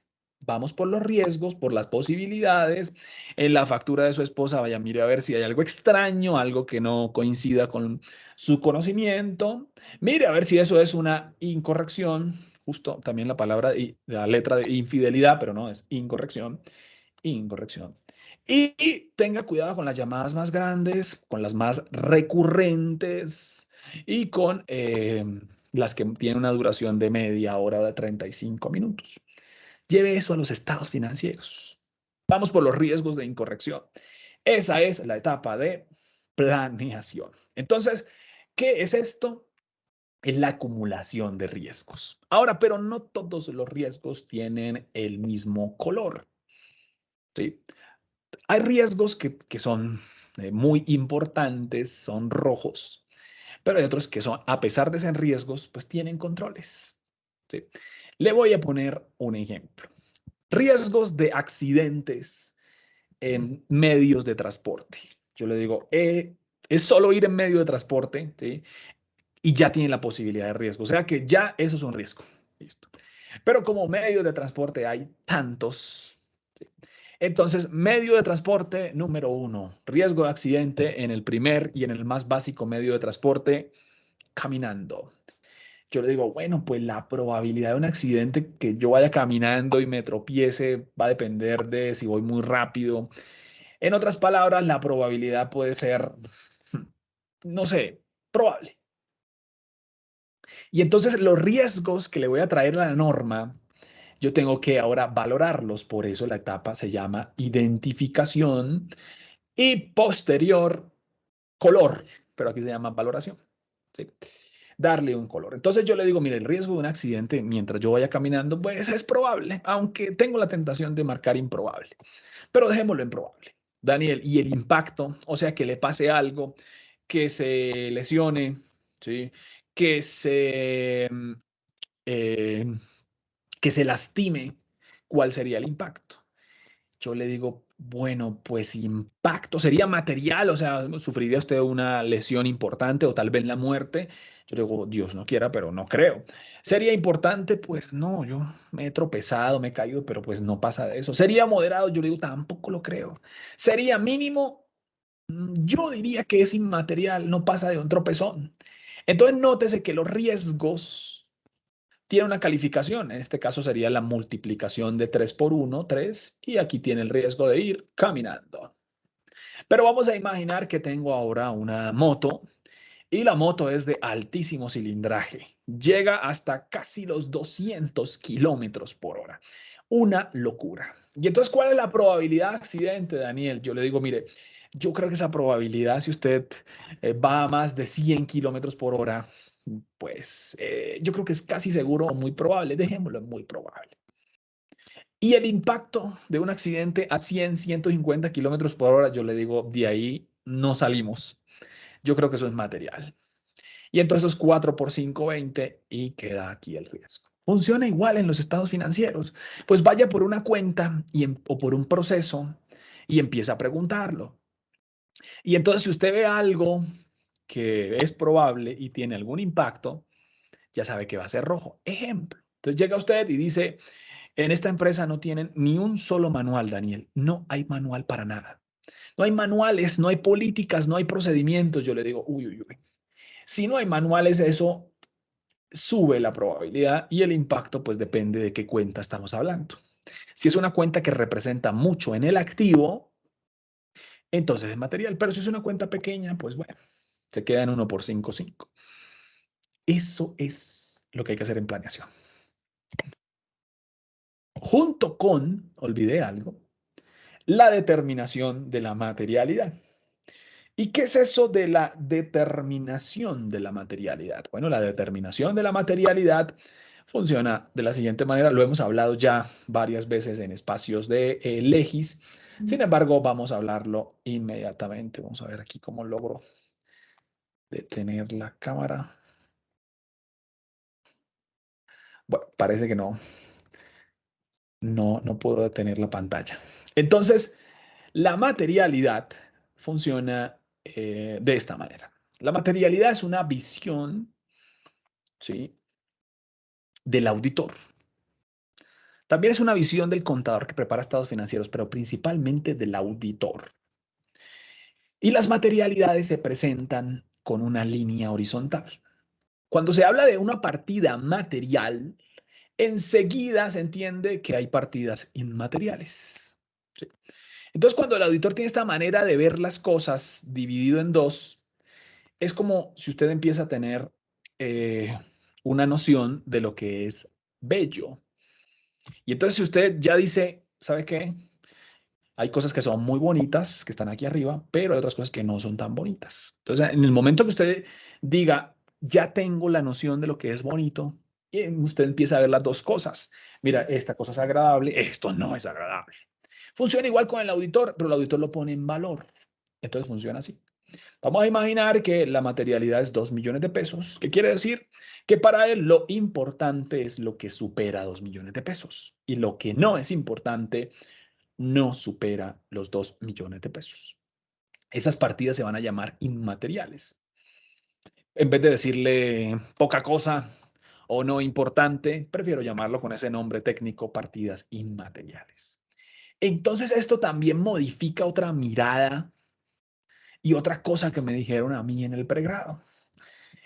vamos por los riesgos, por las posibilidades. En la factura de su esposa, vaya, mire a ver si hay algo extraño, algo que no coincida con su conocimiento. Mire a ver si eso es una incorrección. Justo también la palabra, la letra de infidelidad, pero no, es incorrección. Incorrección. Y tenga cuidado con las llamadas más grandes, con las más recurrentes y con las que tienen una duración de media hora o de 35 minutos. Lleve eso a los estados financieros. Vamos por los riesgos de incorrección. Esa es la etapa de planeación. Entonces, ¿qué es esto? Es la acumulación de riesgos. Ahora, pero no todos los riesgos tienen el mismo color. ¿Sí? Hay riesgos que son muy importantes, son rojos, pero hay otros que son, a pesar de ser riesgos, pues tienen controles. ¿Sí? Le voy a poner un ejemplo. Riesgos de accidentes en medios de transporte. Yo le digo, es solo ir en medio de transporte, ¿sí? Y ya tiene la posibilidad de riesgo. O sea que ya eso es un riesgo. Listo. Pero como medio de transporte hay tantos, ¿sí? Entonces, medio de transporte número uno, riesgo de accidente en el primer y en el más básico medio de transporte, caminando. Yo le digo, bueno, pues la probabilidad de un accidente que yo vaya caminando y me tropiece va a depender de si voy muy rápido. En otras palabras, la probabilidad puede ser, no sé, probable. Y entonces los riesgos que le voy a traer a la norma, yo tengo que ahora valorarlos. Por eso la etapa se llama identificación y posterior color, pero aquí se llama valoración. ¿Sí? Darle un color. Entonces yo le digo, mire, el riesgo de un accidente mientras yo vaya caminando, pues es probable, aunque tengo la tentación de marcar improbable, pero dejémoslo en probable. Daniel, y el impacto, o sea, que le pase algo, que se lesione, ¿sí? Que se, eh, que se lastime, ¿cuál sería el impacto? Yo le digo, bueno, pues impacto, sería material, o sea, sufriría usted una lesión importante o tal vez la muerte. Yo le digo, Dios no quiera, pero no creo. ¿Sería importante? Pues no, yo me he tropezado, me he caído, pero pues no pasa de eso. ¿Sería moderado? Yo le digo, tampoco lo creo. ¿Sería mínimo? Yo diría que es inmaterial, no pasa de un tropezón. Entonces, nótese que los riesgos tiene una calificación. En este caso sería la multiplicación de 3 por 1, 3, y aquí tiene el riesgo de ir caminando. Pero vamos a imaginar que tengo ahora una moto y la moto es de altísimo cilindraje. Llega hasta casi los 200 kilómetros por hora. Una locura. Y entonces, ¿cuál es la probabilidad de accidente, Daniel? Yo le digo, mire, yo creo que esa probabilidad, si usted va a más de 100 kilómetros por hora, pues yo creo que es casi seguro o muy probable. Dejémoslo en muy probable. Y el impacto de un accidente a 100, 150 kilómetros por hora, yo le digo, de ahí no salimos. Yo creo que eso es material. Y entonces 4 por 5, 20 y queda aquí el riesgo. Funciona igual en los estados financieros. Pues vaya por una cuenta o por un proceso y empieza a preguntarlo. Y entonces si usted ve algo que es probable y tiene algún impacto, ya sabe que va a ser rojo. Ejemplo. Entonces llega usted y dice, en esta empresa no tienen ni un solo manual, Daniel. No hay manual para nada. No hay manuales, no hay políticas, no hay procedimientos. Yo le digo, uy, uy, uy. Si no hay manuales, eso sube la probabilidad y el impacto pues depende de qué cuenta estamos hablando. Si es una cuenta que representa mucho en el activo, entonces es material, pero si es una cuenta pequeña, pues bueno, se queda en 1 por 5, 5. Eso es lo que hay que hacer en planeación. Junto con, olvidé algo, la determinación de la materialidad. ¿Y qué es eso de la determinación de la materialidad? Bueno, la determinación de la materialidad funciona de la siguiente manera. Lo hemos hablado ya varias veces en espacios de Legis. Sin embargo, vamos a hablarlo inmediatamente. Vamos a ver aquí cómo logro detener la cámara. Bueno, parece que no puedo detener la pantalla. Entonces, la materialidad funciona de esta manera. La materialidad es una visión, ¿sí?, del auditor. También es una visión del contador que prepara estados financieros, pero principalmente del auditor. Y las materialidades se presentan con una línea horizontal. Cuando se habla de una partida material, enseguida se entiende que hay partidas inmateriales. ¿Sí? Entonces, cuando el auditor tiene esta manera de ver las cosas dividido en dos, es como si usted empieza a tener una noción de lo que es bello. Y entonces, si usted ya dice, ¿sabe qué? Hay cosas que son muy bonitas, que están aquí arriba, pero hay otras cosas que no son tan bonitas. Entonces, en el momento que usted diga, ya tengo la noción de lo que es bonito, y usted empieza a ver las dos cosas. Mira, esta cosa es agradable, esto no es agradable. Funciona igual con el auditor, pero el auditor lo pone en valor. Entonces funciona así. Vamos a imaginar que la materialidad es 2 millones de pesos, que quiere decir que para él lo importante es lo que supera 2 millones de pesos y lo que no es importante no supera los 2 millones de pesos. Esas partidas se van a llamar inmateriales. En vez de decirle poca cosa o no importante, prefiero llamarlo con ese nombre técnico, partidas inmateriales. Entonces esto también modifica otra mirada y otra cosa que me dijeron a mí en el pregrado.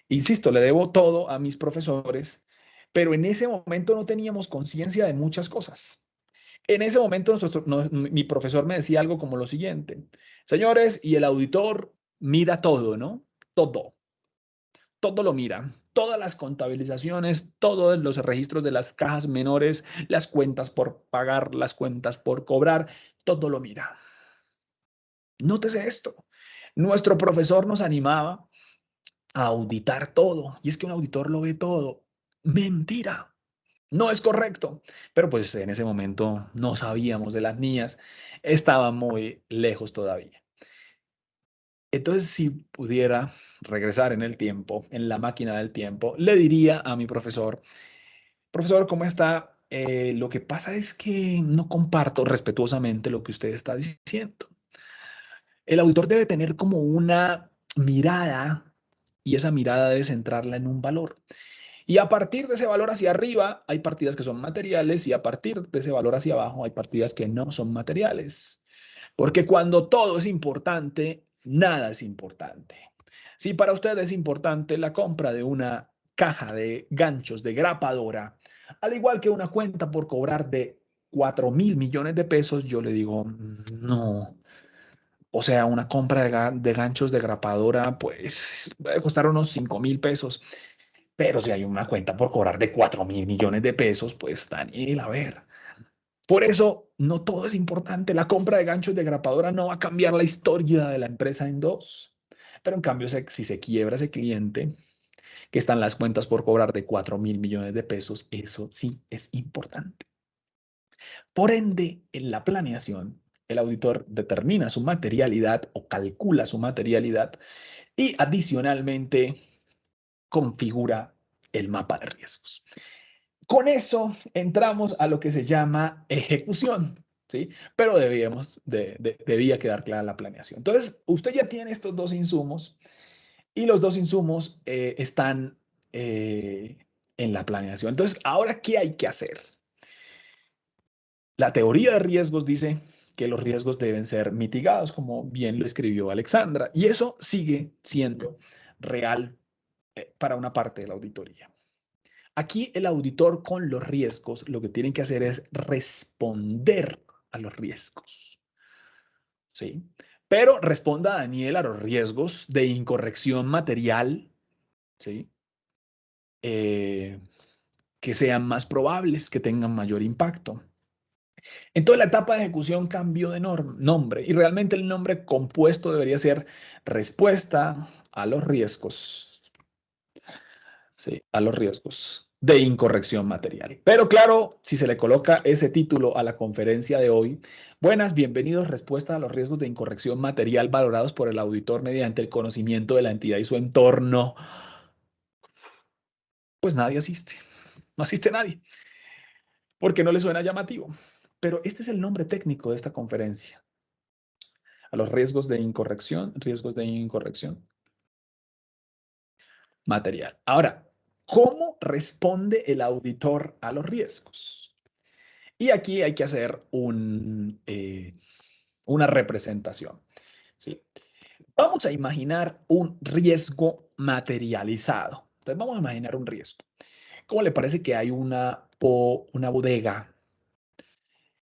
Insisto, le debo todo a mis profesores, pero en ese momento no teníamos conciencia de muchas cosas. En ese momento mi profesor me decía algo como lo siguiente: señores, y el auditor mira todo, ¿no? Todo, todo lo mira. Todas las contabilizaciones, todos los registros de las cajas menores, las cuentas por pagar, las cuentas por cobrar, todo lo mira. Nótese esto. Nuestro profesor nos animaba a auditar todo. Y es que un auditor lo ve todo. Mentira. No es correcto. Pero pues en ese momento no sabíamos de las niñas. Estaba muy lejos todavía. Entonces, si pudiera regresar en el tiempo, en la máquina del tiempo, le diría a mi profesor: profesor, ¿cómo está? Lo que pasa es que no comparto respetuosamente lo que usted está diciendo. El auditor debe tener como una mirada y esa mirada debe centrarla en un valor. Y a partir de ese valor hacia arriba hay partidas que son materiales y a partir de ese valor hacia abajo hay partidas que no son materiales. Porque cuando todo es importante, nada es importante. Si para usted es importante la compra de una caja de ganchos de grapadora, al igual que una cuenta por cobrar de 4.000 millones de pesos, yo le digo, no. O sea, una compra de ganchos de grapadora, pues puede costar unos 5.000 pesos. Pero si hay una cuenta por cobrar de 4.000 millones de pesos, pues Daniel, a ver. Por eso, no todo es importante. La compra de ganchos de grapadora no va a cambiar la historia de la empresa en dos. Pero en cambio, si se quiebra ese cliente, que están las cuentas por cobrar de 4.000 millones de pesos, eso sí es importante. Por ende, en la planeación, el auditor determina su materialidad o calcula su materialidad y adicionalmente configura el mapa de riesgos. Con eso entramos a lo que se llama ejecución, ¿sí? Pero debía quedar clara la planeación. Entonces, usted ya tiene estos dos insumos y los dos insumos están en la planeación. Entonces, ¿ahora qué hay que hacer? La teoría de riesgos dice que los riesgos deben ser mitigados, como bien lo escribió Alexandra, y eso sigue siendo real para una parte de la auditoría. Aquí el auditor con los riesgos lo que tienen que hacer es responder a los riesgos, ¿sí? Pero responda, Daniel, a los riesgos de incorrección material, ¿sí? Eh, que sean más probables, que tengan mayor impacto. Entonces la etapa de ejecución cambió de nombre y realmente el nombre compuesto debería ser respuesta a los riesgos, sí, a los riesgos de incorrección material. Pero claro, si se le coloca ese título a la conferencia de hoy, buenas, bienvenidos, respuesta a los riesgos de incorrección material valorados por el auditor mediante el conocimiento de la entidad y su entorno, pues nadie asiste, no asiste nadie, porque no le suena llamativo. Pero este es el nombre técnico de esta conferencia, a los riesgos de incorrección material. Ahora, ¿cómo responde el auditor a los riesgos? Y aquí hay que hacer una representación. ¿Sí? Vamos a imaginar un riesgo materializado. Entonces, vamos a imaginar un riesgo. ¿Cómo le parece que hay una bodega?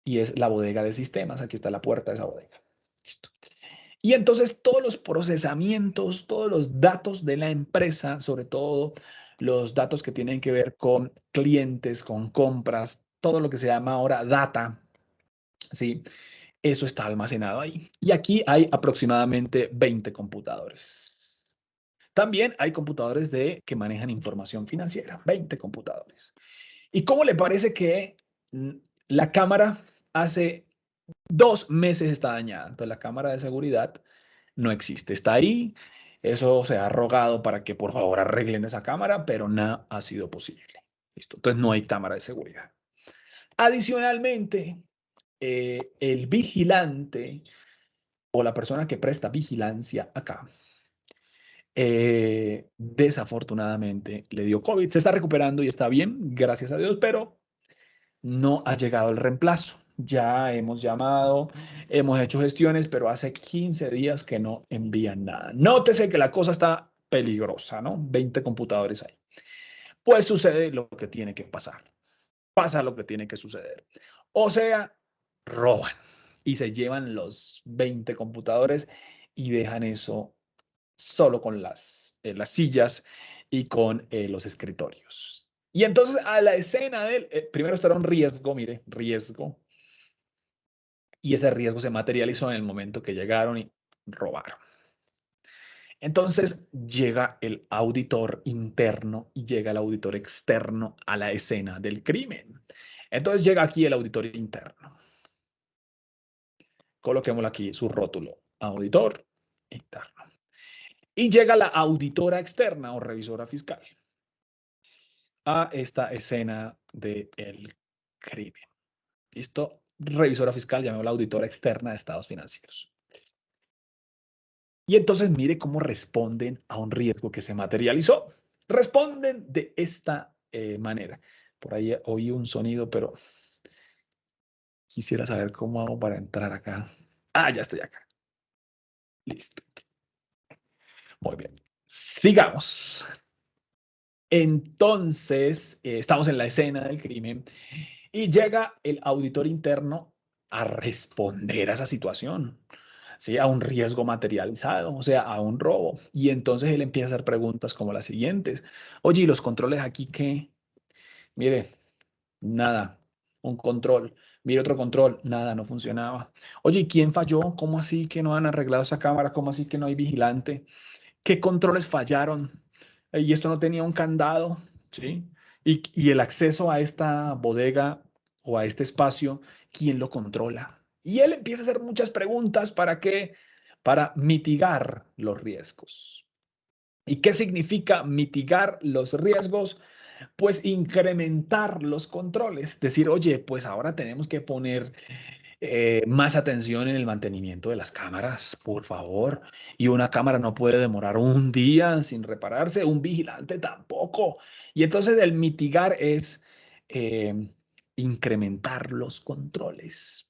Y es la bodega de sistemas. Aquí está la puerta de esa bodega. Listo. Y entonces todos los procesamientos, todos los datos de la empresa, sobre todo los datos que tienen que ver con clientes, con compras, todo lo que se llama ahora data, ¿sí? Eso está almacenado ahí. Y aquí hay aproximadamente 20 computadores. También hay computadores que manejan información financiera, 20 computadores. ¿Y cómo le parece que mm, la cámara hace 2 meses está dañada? Entonces la cámara de seguridad no existe. Está ahí. Eso se ha rogado para que por favor arreglen esa cámara, pero no ha sido posible. Listo. Entonces no hay cámara de seguridad. Adicionalmente, el vigilante o la persona que presta vigilancia acá, desafortunadamente le dio COVID. Se está recuperando y está bien, gracias a Dios, pero no ha llegado el reemplazo. Ya hemos llamado, hemos hecho gestiones, pero hace 15 días que no envían nada. Nótese que la cosa está peligrosa, ¿no? 20 computadores ahí. Pues sucede lo que tiene que pasar. Pasa lo que tiene que suceder. O sea, roban y se llevan los 20 computadores y dejan eso solo con las sillas y con los escritorios. Y entonces a la escena del, primero esto era un riesgo, mire, riesgo, y ese riesgo se materializó en el momento que llegaron y robaron. Entonces llega el auditor interno y llega el auditor externo a la escena del crimen. Entonces llega aquí el auditor interno. Coloquémosle aquí su rótulo, auditor interno. Y llega la auditora externa o revisora fiscal a esta escena del crimen. ¿Listo? Revisora fiscal, llamémosla auditora externa de estados financieros. Y entonces mire cómo responden a un riesgo que se materializó. Responden de esta manera. Por ahí oí un sonido, pero quisiera saber cómo hago para entrar acá. Ah, ya estoy acá. Listo. Muy bien. Sigamos. Entonces, estamos en la escena del crimen y llega el auditor interno a responder a esa situación, ¿sí? A un riesgo materializado, o sea, a un robo. Y entonces él empieza a hacer preguntas como las siguientes. Oye, ¿y los controles aquí qué? Mire, nada, un control. Mire otro control, nada, no funcionaba. Oye, ¿y quién falló? ¿Cómo así que no han arreglado esa cámara? ¿Cómo así que no hay vigilante? ¿Qué controles fallaron? Y esto no tenía un candado, ¿sí? Y el acceso a esta bodega o a este espacio, ¿quién lo controla? Y él empieza a hacer muchas preguntas para qué, para mitigar los riesgos. ¿Y qué significa mitigar los riesgos? Pues incrementar los controles. Decir, oye, pues ahora tenemos que poner más atención en el mantenimiento de las cámaras, por favor. Y una cámara no puede demorar un día sin repararse, un vigilante tampoco. Y entonces el mitigar es eh, incrementar los controles.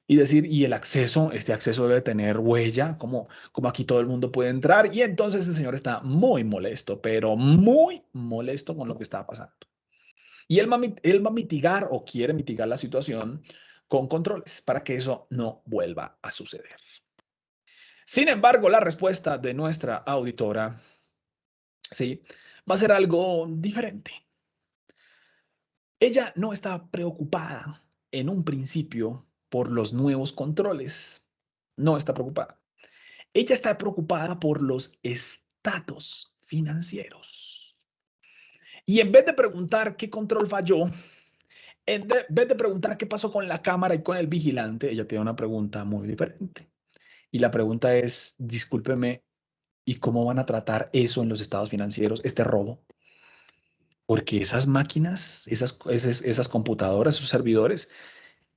Y decir, y el acceso, este acceso debe tener huella, como aquí todo el mundo puede entrar. Y entonces el señor está muy molesto, pero muy molesto con lo que está pasando. Y él va a mitigar o quiere mitigar la situación con controles para que eso no vuelva a suceder. Sin embargo, la respuesta de nuestra auditora, sí, va a ser algo diferente. Ella no está preocupada en un principio por los nuevos controles. No está preocupada. Ella está preocupada por los estados financieros. Y en vez de preguntar qué control falló, vez de preguntar qué pasó con la cámara y con el vigilante, ella tiene una pregunta muy diferente. Y la pregunta es, discúlpeme, ¿y cómo van a tratar eso en los estados financieros, este robo? Porque esas máquinas, esas computadoras, esos servidores,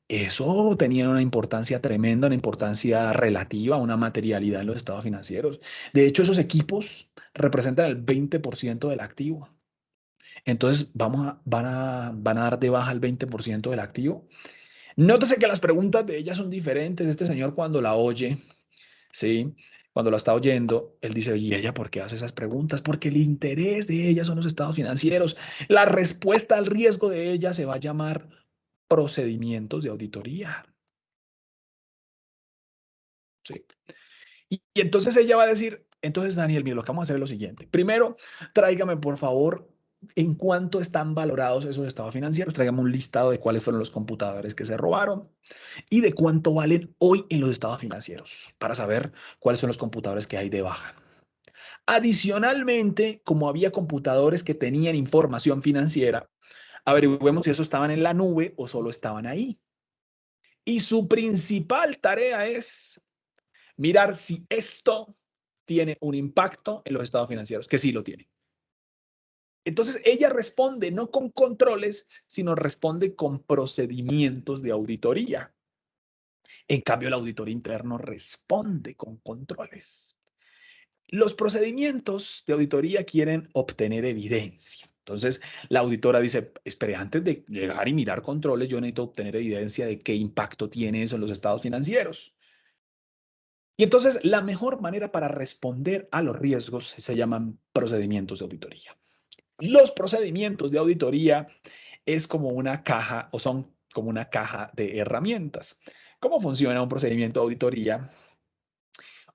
eso tenía una importancia tremenda, una importancia relativa, una materialidad en los estados financieros. De hecho, esos equipos representan el 20% del activo. Entonces, van a dar de baja el 20% del activo. Nótese que las preguntas de ella son diferentes. Este señor cuando la oye, ¿sí? Cuando la está oyendo, él dice, ¿y ella por qué hace esas preguntas? Porque el interés de ella son los estados financieros. La respuesta al riesgo de ella se va a llamar procedimientos de auditoría. ¿Sí? Y entonces ella va a decir, entonces Daniel, mire, lo que vamos a hacer es lo siguiente. Primero, tráigame por favor en cuánto están valorados esos estados financieros. Tráigame un listado de cuáles fueron los computadores que se robaron y de cuánto valen hoy en los estados financieros para saber cuáles son los computadores que hay de baja. Adicionalmente, como había computadores que tenían información financiera, averigüemos si eso estaban en la nube o solo estaban ahí. Y su principal tarea es mirar si esto tiene un impacto en los estados financieros, que sí lo tiene. Entonces, ella responde no con controles, sino responde con procedimientos de auditoría. En cambio, el auditor interno responde con controles. Los procedimientos de auditoría quieren obtener evidencia. Entonces, la auditora dice, espere, antes de llegar y mirar controles, yo necesito obtener evidencia de qué impacto tiene eso en los estados financieros. Y entonces, la mejor manera para responder a los riesgos se llaman procedimientos de auditoría. Los procedimientos de auditoría es como una caja o son como una caja de herramientas. ¿Cómo funciona un procedimiento de auditoría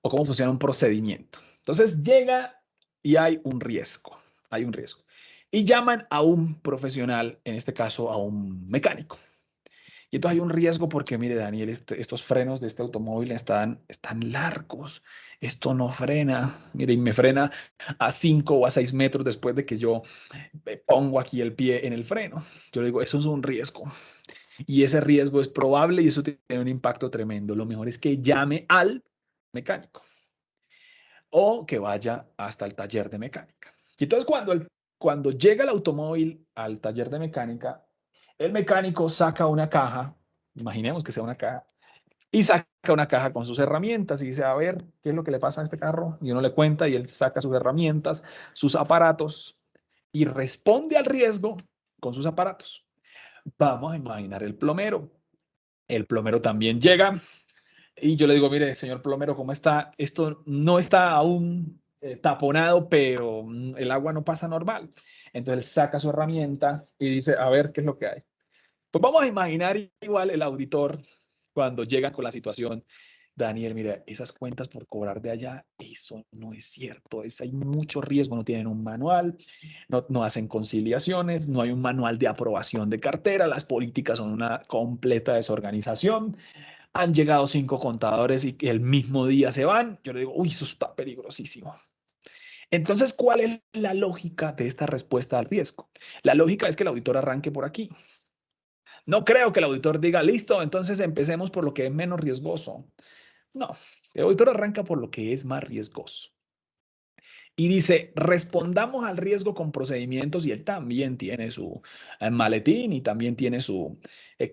o cómo funciona un procedimiento? Entonces llega y hay un riesgo, hay un riesgo. Y llaman a un profesional, en este caso a un mecánico. Y entonces hay un riesgo porque, mire, Daniel, estos frenos de este automóvil están largos. Esto no frena. Mire, y me frena a 5 o a 6 metros después de que yo pongo aquí el pie en el freno. Yo le digo, eso es un riesgo. Y ese riesgo es probable y eso tiene un impacto tremendo. Lo mejor es que llame al mecánico o que vaya hasta el taller de mecánica. Y entonces cuando llega el automóvil al taller de mecánica, el mecánico saca una caja, imaginemos que sea una caja, y saca una caja con sus herramientas y dice, a ver, ¿qué es lo que le pasa a este carro? Y uno le cuenta y él saca sus herramientas, sus aparatos y responde al riesgo con sus aparatos. Vamos a imaginar el plomero. El plomero también llega y yo le digo, mire, señor plomero, ¿cómo está? Esto no está aún taponado, pero el agua no pasa normal. Entonces él saca su herramienta y dice, a ver, ¿qué es lo que hay? Pues vamos a imaginar igual el auditor cuando llega con la situación. Daniel, mira, esas cuentas por cobrar de allá, eso no es cierto, hay mucho riesgo, no tienen un manual, no hacen conciliaciones, no hay un manual de aprobación de cartera, las políticas son una completa desorganización, han llegado 5 contadores y el mismo día se van, yo le digo, uy, eso está peligrosísimo. Entonces, ¿cuál es la lógica de esta respuesta al riesgo? La lógica es que el auditor arranque por aquí. No creo que el auditor diga, listo, entonces empecemos por lo que es menos riesgoso. No, el auditor arranca por lo que es más riesgoso. Y dice, respondamos al riesgo con procedimientos y él también tiene su maletín y también tiene su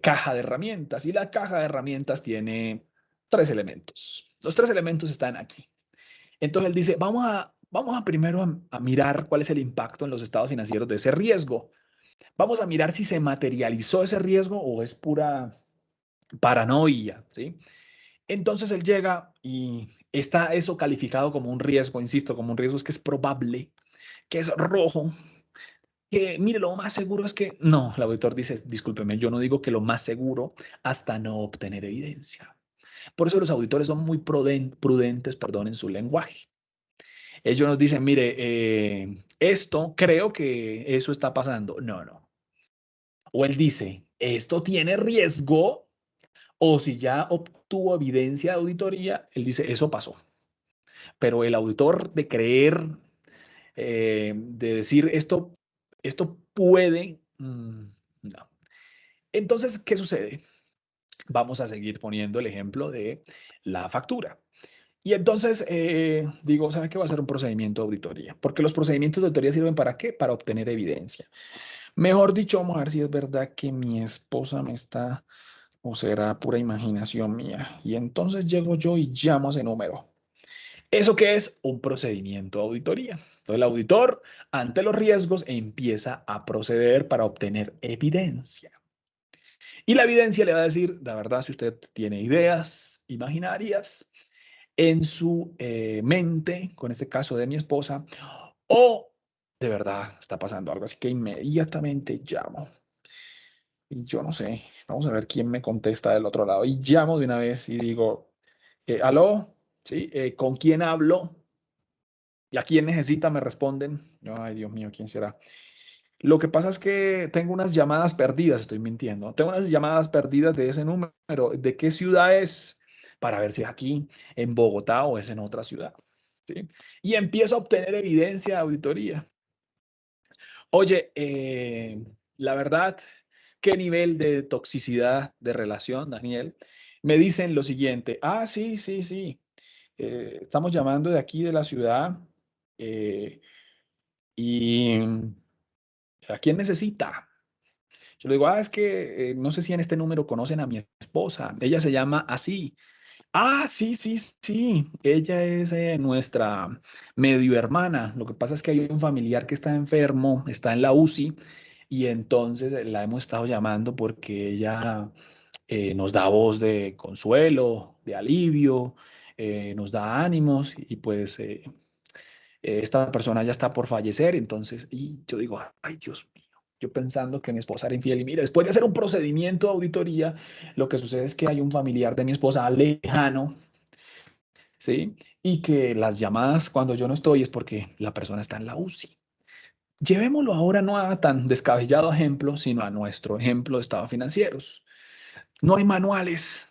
caja de herramientas. Y la caja de herramientas tiene 3 elementos. Los 3 elementos están aquí. Entonces él dice, vamos a primero a mirar cuál es el impacto en los estados financieros de ese riesgo. Vamos a mirar si se materializó ese riesgo o es pura paranoia, ¿sí? Entonces él llega y está eso calificado como un riesgo, insisto, como un riesgo es que es probable, que es rojo, que mire, lo más seguro es que no, el auditor dice, discúlpeme, yo no digo que lo más seguro hasta no obtener evidencia. Por eso los auditores son muy prudentes, perdón, en su lenguaje. Ellos nos dicen, mire, esto creo que eso está pasando. No, no. O él dice, esto tiene riesgo, o si ya obtuvo evidencia de auditoría, él dice, eso pasó. Pero el auditor de creer, de decir esto puede, no. Entonces, ¿qué sucede? Vamos a seguir poniendo el ejemplo de la factura. Y entonces digo, ¿sabe qué? Va a ser un procedimiento de auditoría. Porque los procedimientos de auditoría sirven para qué? Para obtener evidencia. Mejor dicho, vamos a ver si es verdad que mi esposa me está, o será pura imaginación mía. Y entonces llego yo y llamo a ese número. ¿Eso qué es? Un procedimiento de auditoría. Entonces el auditor, ante los riesgos, empieza a proceder para obtener evidencia. Y la evidencia le va a decir, la verdad, si usted tiene ideas imaginarias en su mente, con este caso de mi esposa, o de verdad está pasando algo. Así que inmediatamente llamo. Y yo no sé, vamos a ver quién me contesta del otro lado. Y llamo de una vez y digo, ¿aló? ¿Sí? ¿Con quién hablo? ¿Y a quién necesita? Me responden. Ay, Dios mío, ¿quién será? Lo que pasa es que tengo unas llamadas perdidas, estoy mintiendo. Tengo unas llamadas perdidas de ese número. ¿De qué ciudad es? Para ver si es aquí, en Bogotá o es en otra ciudad. ¿Sí? Y empiezo a obtener evidencia de auditoría. Oye, la verdad, ¿qué nivel de toxicidad de relación, Daniel? Me dicen lo siguiente. Ah, sí, sí, sí. Estamos llamando de aquí de la ciudad. ¿Y a quién necesita? Yo le digo, es que no sé si en este número conocen a mi esposa. Ella se llama así. Ah, sí, sí, sí. Ella es nuestra medio hermana. Lo que pasa es que hay un familiar que está enfermo, está en la UCI, y entonces la hemos estado llamando porque ella nos da voz de consuelo, de alivio, nos da ánimos, y pues esta persona ya está por fallecer. Entonces, y yo digo, ay, Dios mío. Yo pensando que mi esposa era infiel, y mira, después de hacer un procedimiento de auditoría, lo que sucede es que hay un familiar de mi esposa lejano, ¿sí? Y que las llamadas cuando yo no estoy es porque la persona está en la UCI. Llevémoslo ahora no a tan descabellado ejemplo, sino a nuestro ejemplo de estados financieros. No hay manuales,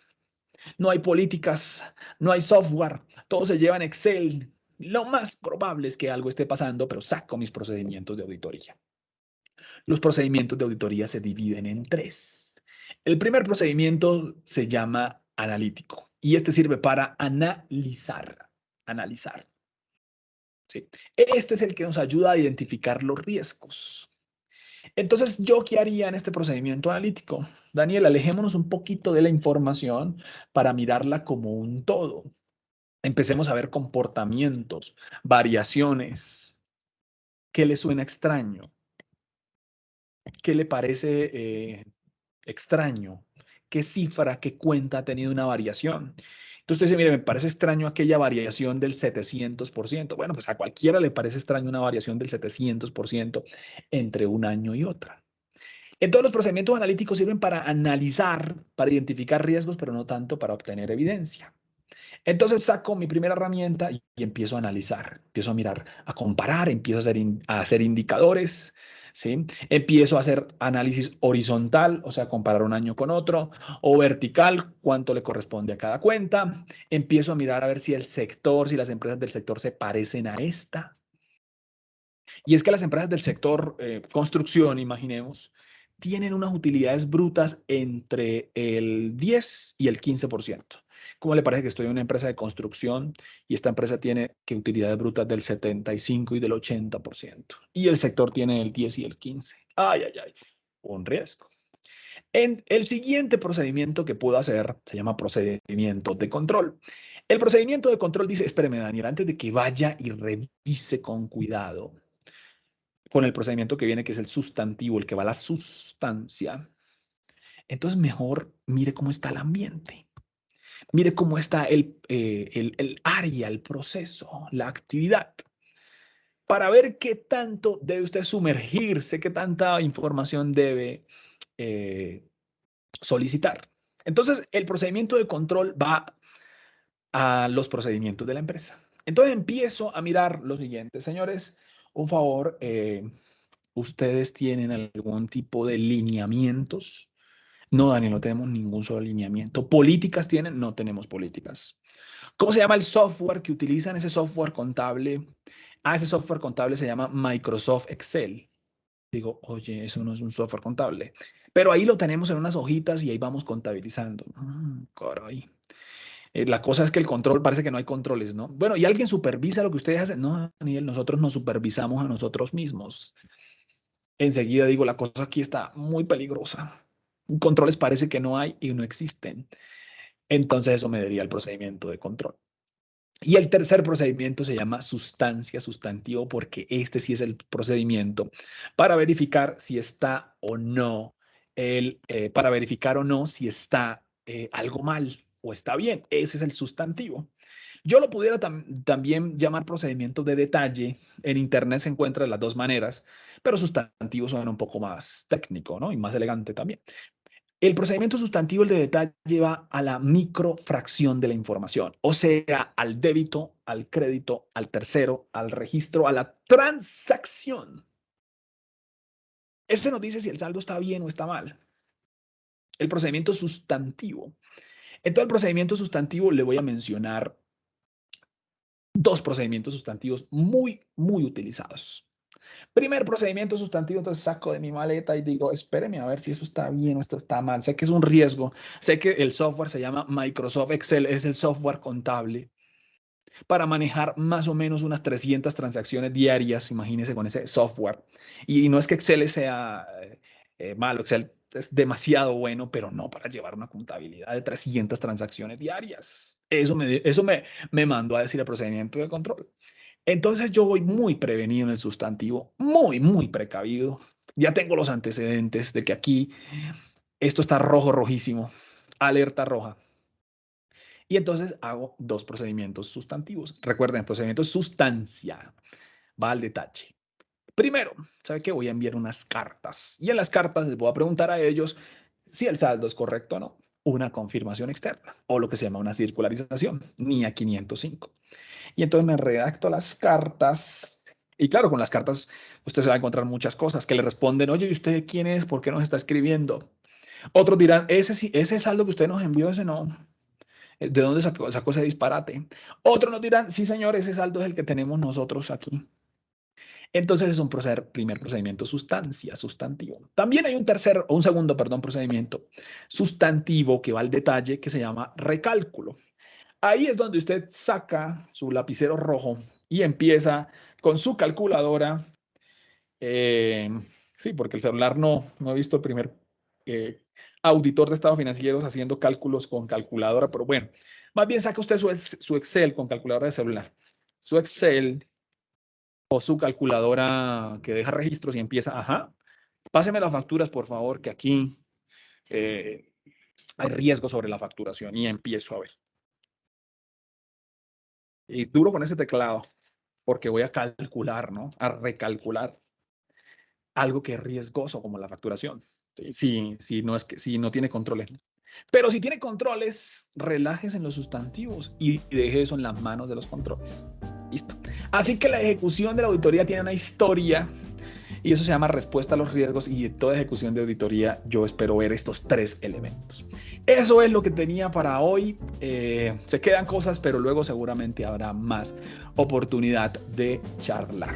no hay políticas, no hay software, todo se lleva en Excel. Lo más probable es que algo esté pasando, pero saco mis procedimientos de auditoría. Los procedimientos de auditoría se dividen en tres. El primer procedimiento se llama analítico y este sirve para analizar. ¿Sí? Este es el que nos ayuda a identificar los riesgos. Entonces, ¿yo qué haría en este procedimiento analítico? Daniel, alejémonos un poquito de la información para mirarla como un todo. Empecemos a ver comportamientos, variaciones. ¿Qué le suena extraño? ¿Qué le parece extraño? ¿Qué cifra, qué cuenta ha tenido una variación? Entonces usted dice, mire, me parece extraño aquella variación del 700%. Bueno, pues a cualquiera le parece extraño una variación del 700% entre un año y otra. Entonces los procedimientos analíticos sirven para analizar, para identificar riesgos, pero no tanto para obtener evidencia. Entonces saco mi primera herramienta y empiezo a analizar, empiezo a mirar, a comparar, empiezo a hacer indicadores, ¿sí? Empiezo a hacer análisis horizontal, o sea, comparar un año con otro, o vertical, cuánto le corresponde a cada cuenta. Empiezo a mirar a ver si el sector, si las empresas del sector se parecen a esta. Y es que las empresas del sector construcción, imaginemos, tienen unas utilidades brutas entre el 10 y el 15%. ¿Cómo le parece que estoy en una empresa de construcción y esta empresa tiene que utilidades brutas del 75 y del 80%? Y el sector tiene el 10 y el 15. Ay, ay, ay, un riesgo. En el siguiente procedimiento que puedo hacer se llama procedimiento de control. El procedimiento de control dice, espéreme, Daniel, antes de que vaya y revise con cuidado con el procedimiento que viene, que es el sustantivo, el que va a la sustancia. Entonces, mejor mire cómo está el ambiente. Mire cómo está el área, el proceso, la actividad, para ver qué tanto debe usted sumergirse, qué tanta información debe eh, solicitar. Entonces, el procedimiento de control va a los procedimientos de la empresa. Entonces, empiezo a mirar lo siguiente, señores, un favor, ¿ustedes tienen algún tipo de lineamientos? No, Daniel, no tenemos ningún solo alineamiento. ¿Políticas tienen? No tenemos políticas. ¿Cómo se llama el software que utilizan? Ese software contable. Ah, ese software contable se llama Microsoft Excel. Digo, oye, eso no es un software contable. Pero ahí lo tenemos en unas hojitas y ahí vamos contabilizando. Caray. La cosa es que el control, parece que no hay controles, ¿no? Bueno, ¿y alguien supervisa lo que ustedes hacen? No, Daniel, nosotros nos supervisamos a nosotros mismos. Enseguida digo, la cosa aquí está muy peligrosa. Controles parece que no hay y no existen. Entonces eso me daría el procedimiento de control. Y el tercer procedimiento se llama sustancia, sustantivo, porque este sí es el procedimiento para verificar si está o no, para verificar o no si está algo mal o está bien. Ese es el sustantivo. Yo lo pudiera también llamar procedimiento de detalle. En Internet se encuentra de las dos maneras, pero sustantivo suena un poco más técnico, ¿no? Y más elegante también. El procedimiento sustantivo, el de detalle, va a la microfracción de la información, o sea, al débito, al crédito, al tercero, al registro, a la transacción. Este nos dice si el saldo está bien o está mal. El procedimiento sustantivo. En todo el procedimiento sustantivo le voy a mencionar dos procedimientos sustantivos muy utilizados. Primer procedimiento sustantivo, entonces saco de mi maleta y digo, espéreme a ver si eso está bien o esto está mal. Sé que es un riesgo, sé que el software se llama Microsoft Excel, es el software contable para manejar más o menos unas 300 transacciones diarias, imagínese con ese software. Y no es que Excel sea malo, Excel es demasiado bueno, pero no para llevar una contabilidad de 300 transacciones diarias. Me mandó a decir el procedimiento de control. Entonces yo voy muy prevenido en el sustantivo, muy precavido. Ya tengo los antecedentes de que aquí esto está rojo, rojísimo, alerta roja. Y entonces hago dos procedimientos sustantivos. Recuerden, procedimiento sustancia, va al detalle. Primero, ¿sabe qué? Voy a enviar unas cartas y en las cartas les voy a preguntar a ellos si el saldo es correcto o no. Una confirmación externa o lo que se llama una circularización, NIA 505. Y entonces me redacto las cartas. Y claro, con las cartas usted se va a encontrar muchas cosas que le responden, oye, ¿y usted quién es? ¿Por qué nos está escribiendo? Otros dirán, ese saldo que usted nos envió, ese no. ¿De dónde sacó ese disparate? Otros nos dirán, sí, señor, ese saldo es el que tenemos nosotros aquí. Entonces es un primer procedimiento sustancia, sustantivo. También hay un segundo, perdón, procedimiento sustantivo que va al detalle que se llama recálculo. Ahí es donde usted saca su lapicero rojo y empieza con su calculadora. eh, sí, porque el celular no he visto el primer eh, auditor de estados financieros haciendo cálculos con calculadora, pero bueno, más bien saca usted su Excel con calculadora de celular, su Excel o su calculadora que deja registros y empieza, ajá, páseme las facturas, por favor, que aquí eh, hay riesgo sobre la facturación y empiezo a ver. Y duro con ese teclado, porque voy a calcular, ¿no? A recalcular algo que es riesgoso como la facturación. Si no es que si no tiene controles. Pero si tiene controles, relájese en los sustantivos y deje eso en las manos de los controles. Listo. Así que la ejecución de la auditoría tiene una historia y eso se llama respuesta a los riesgos y de toda ejecución de auditoría yo espero ver estos tres elementos. Eso es lo que tenía para hoy. Se quedan cosas, pero luego seguramente habrá más oportunidad de charlar.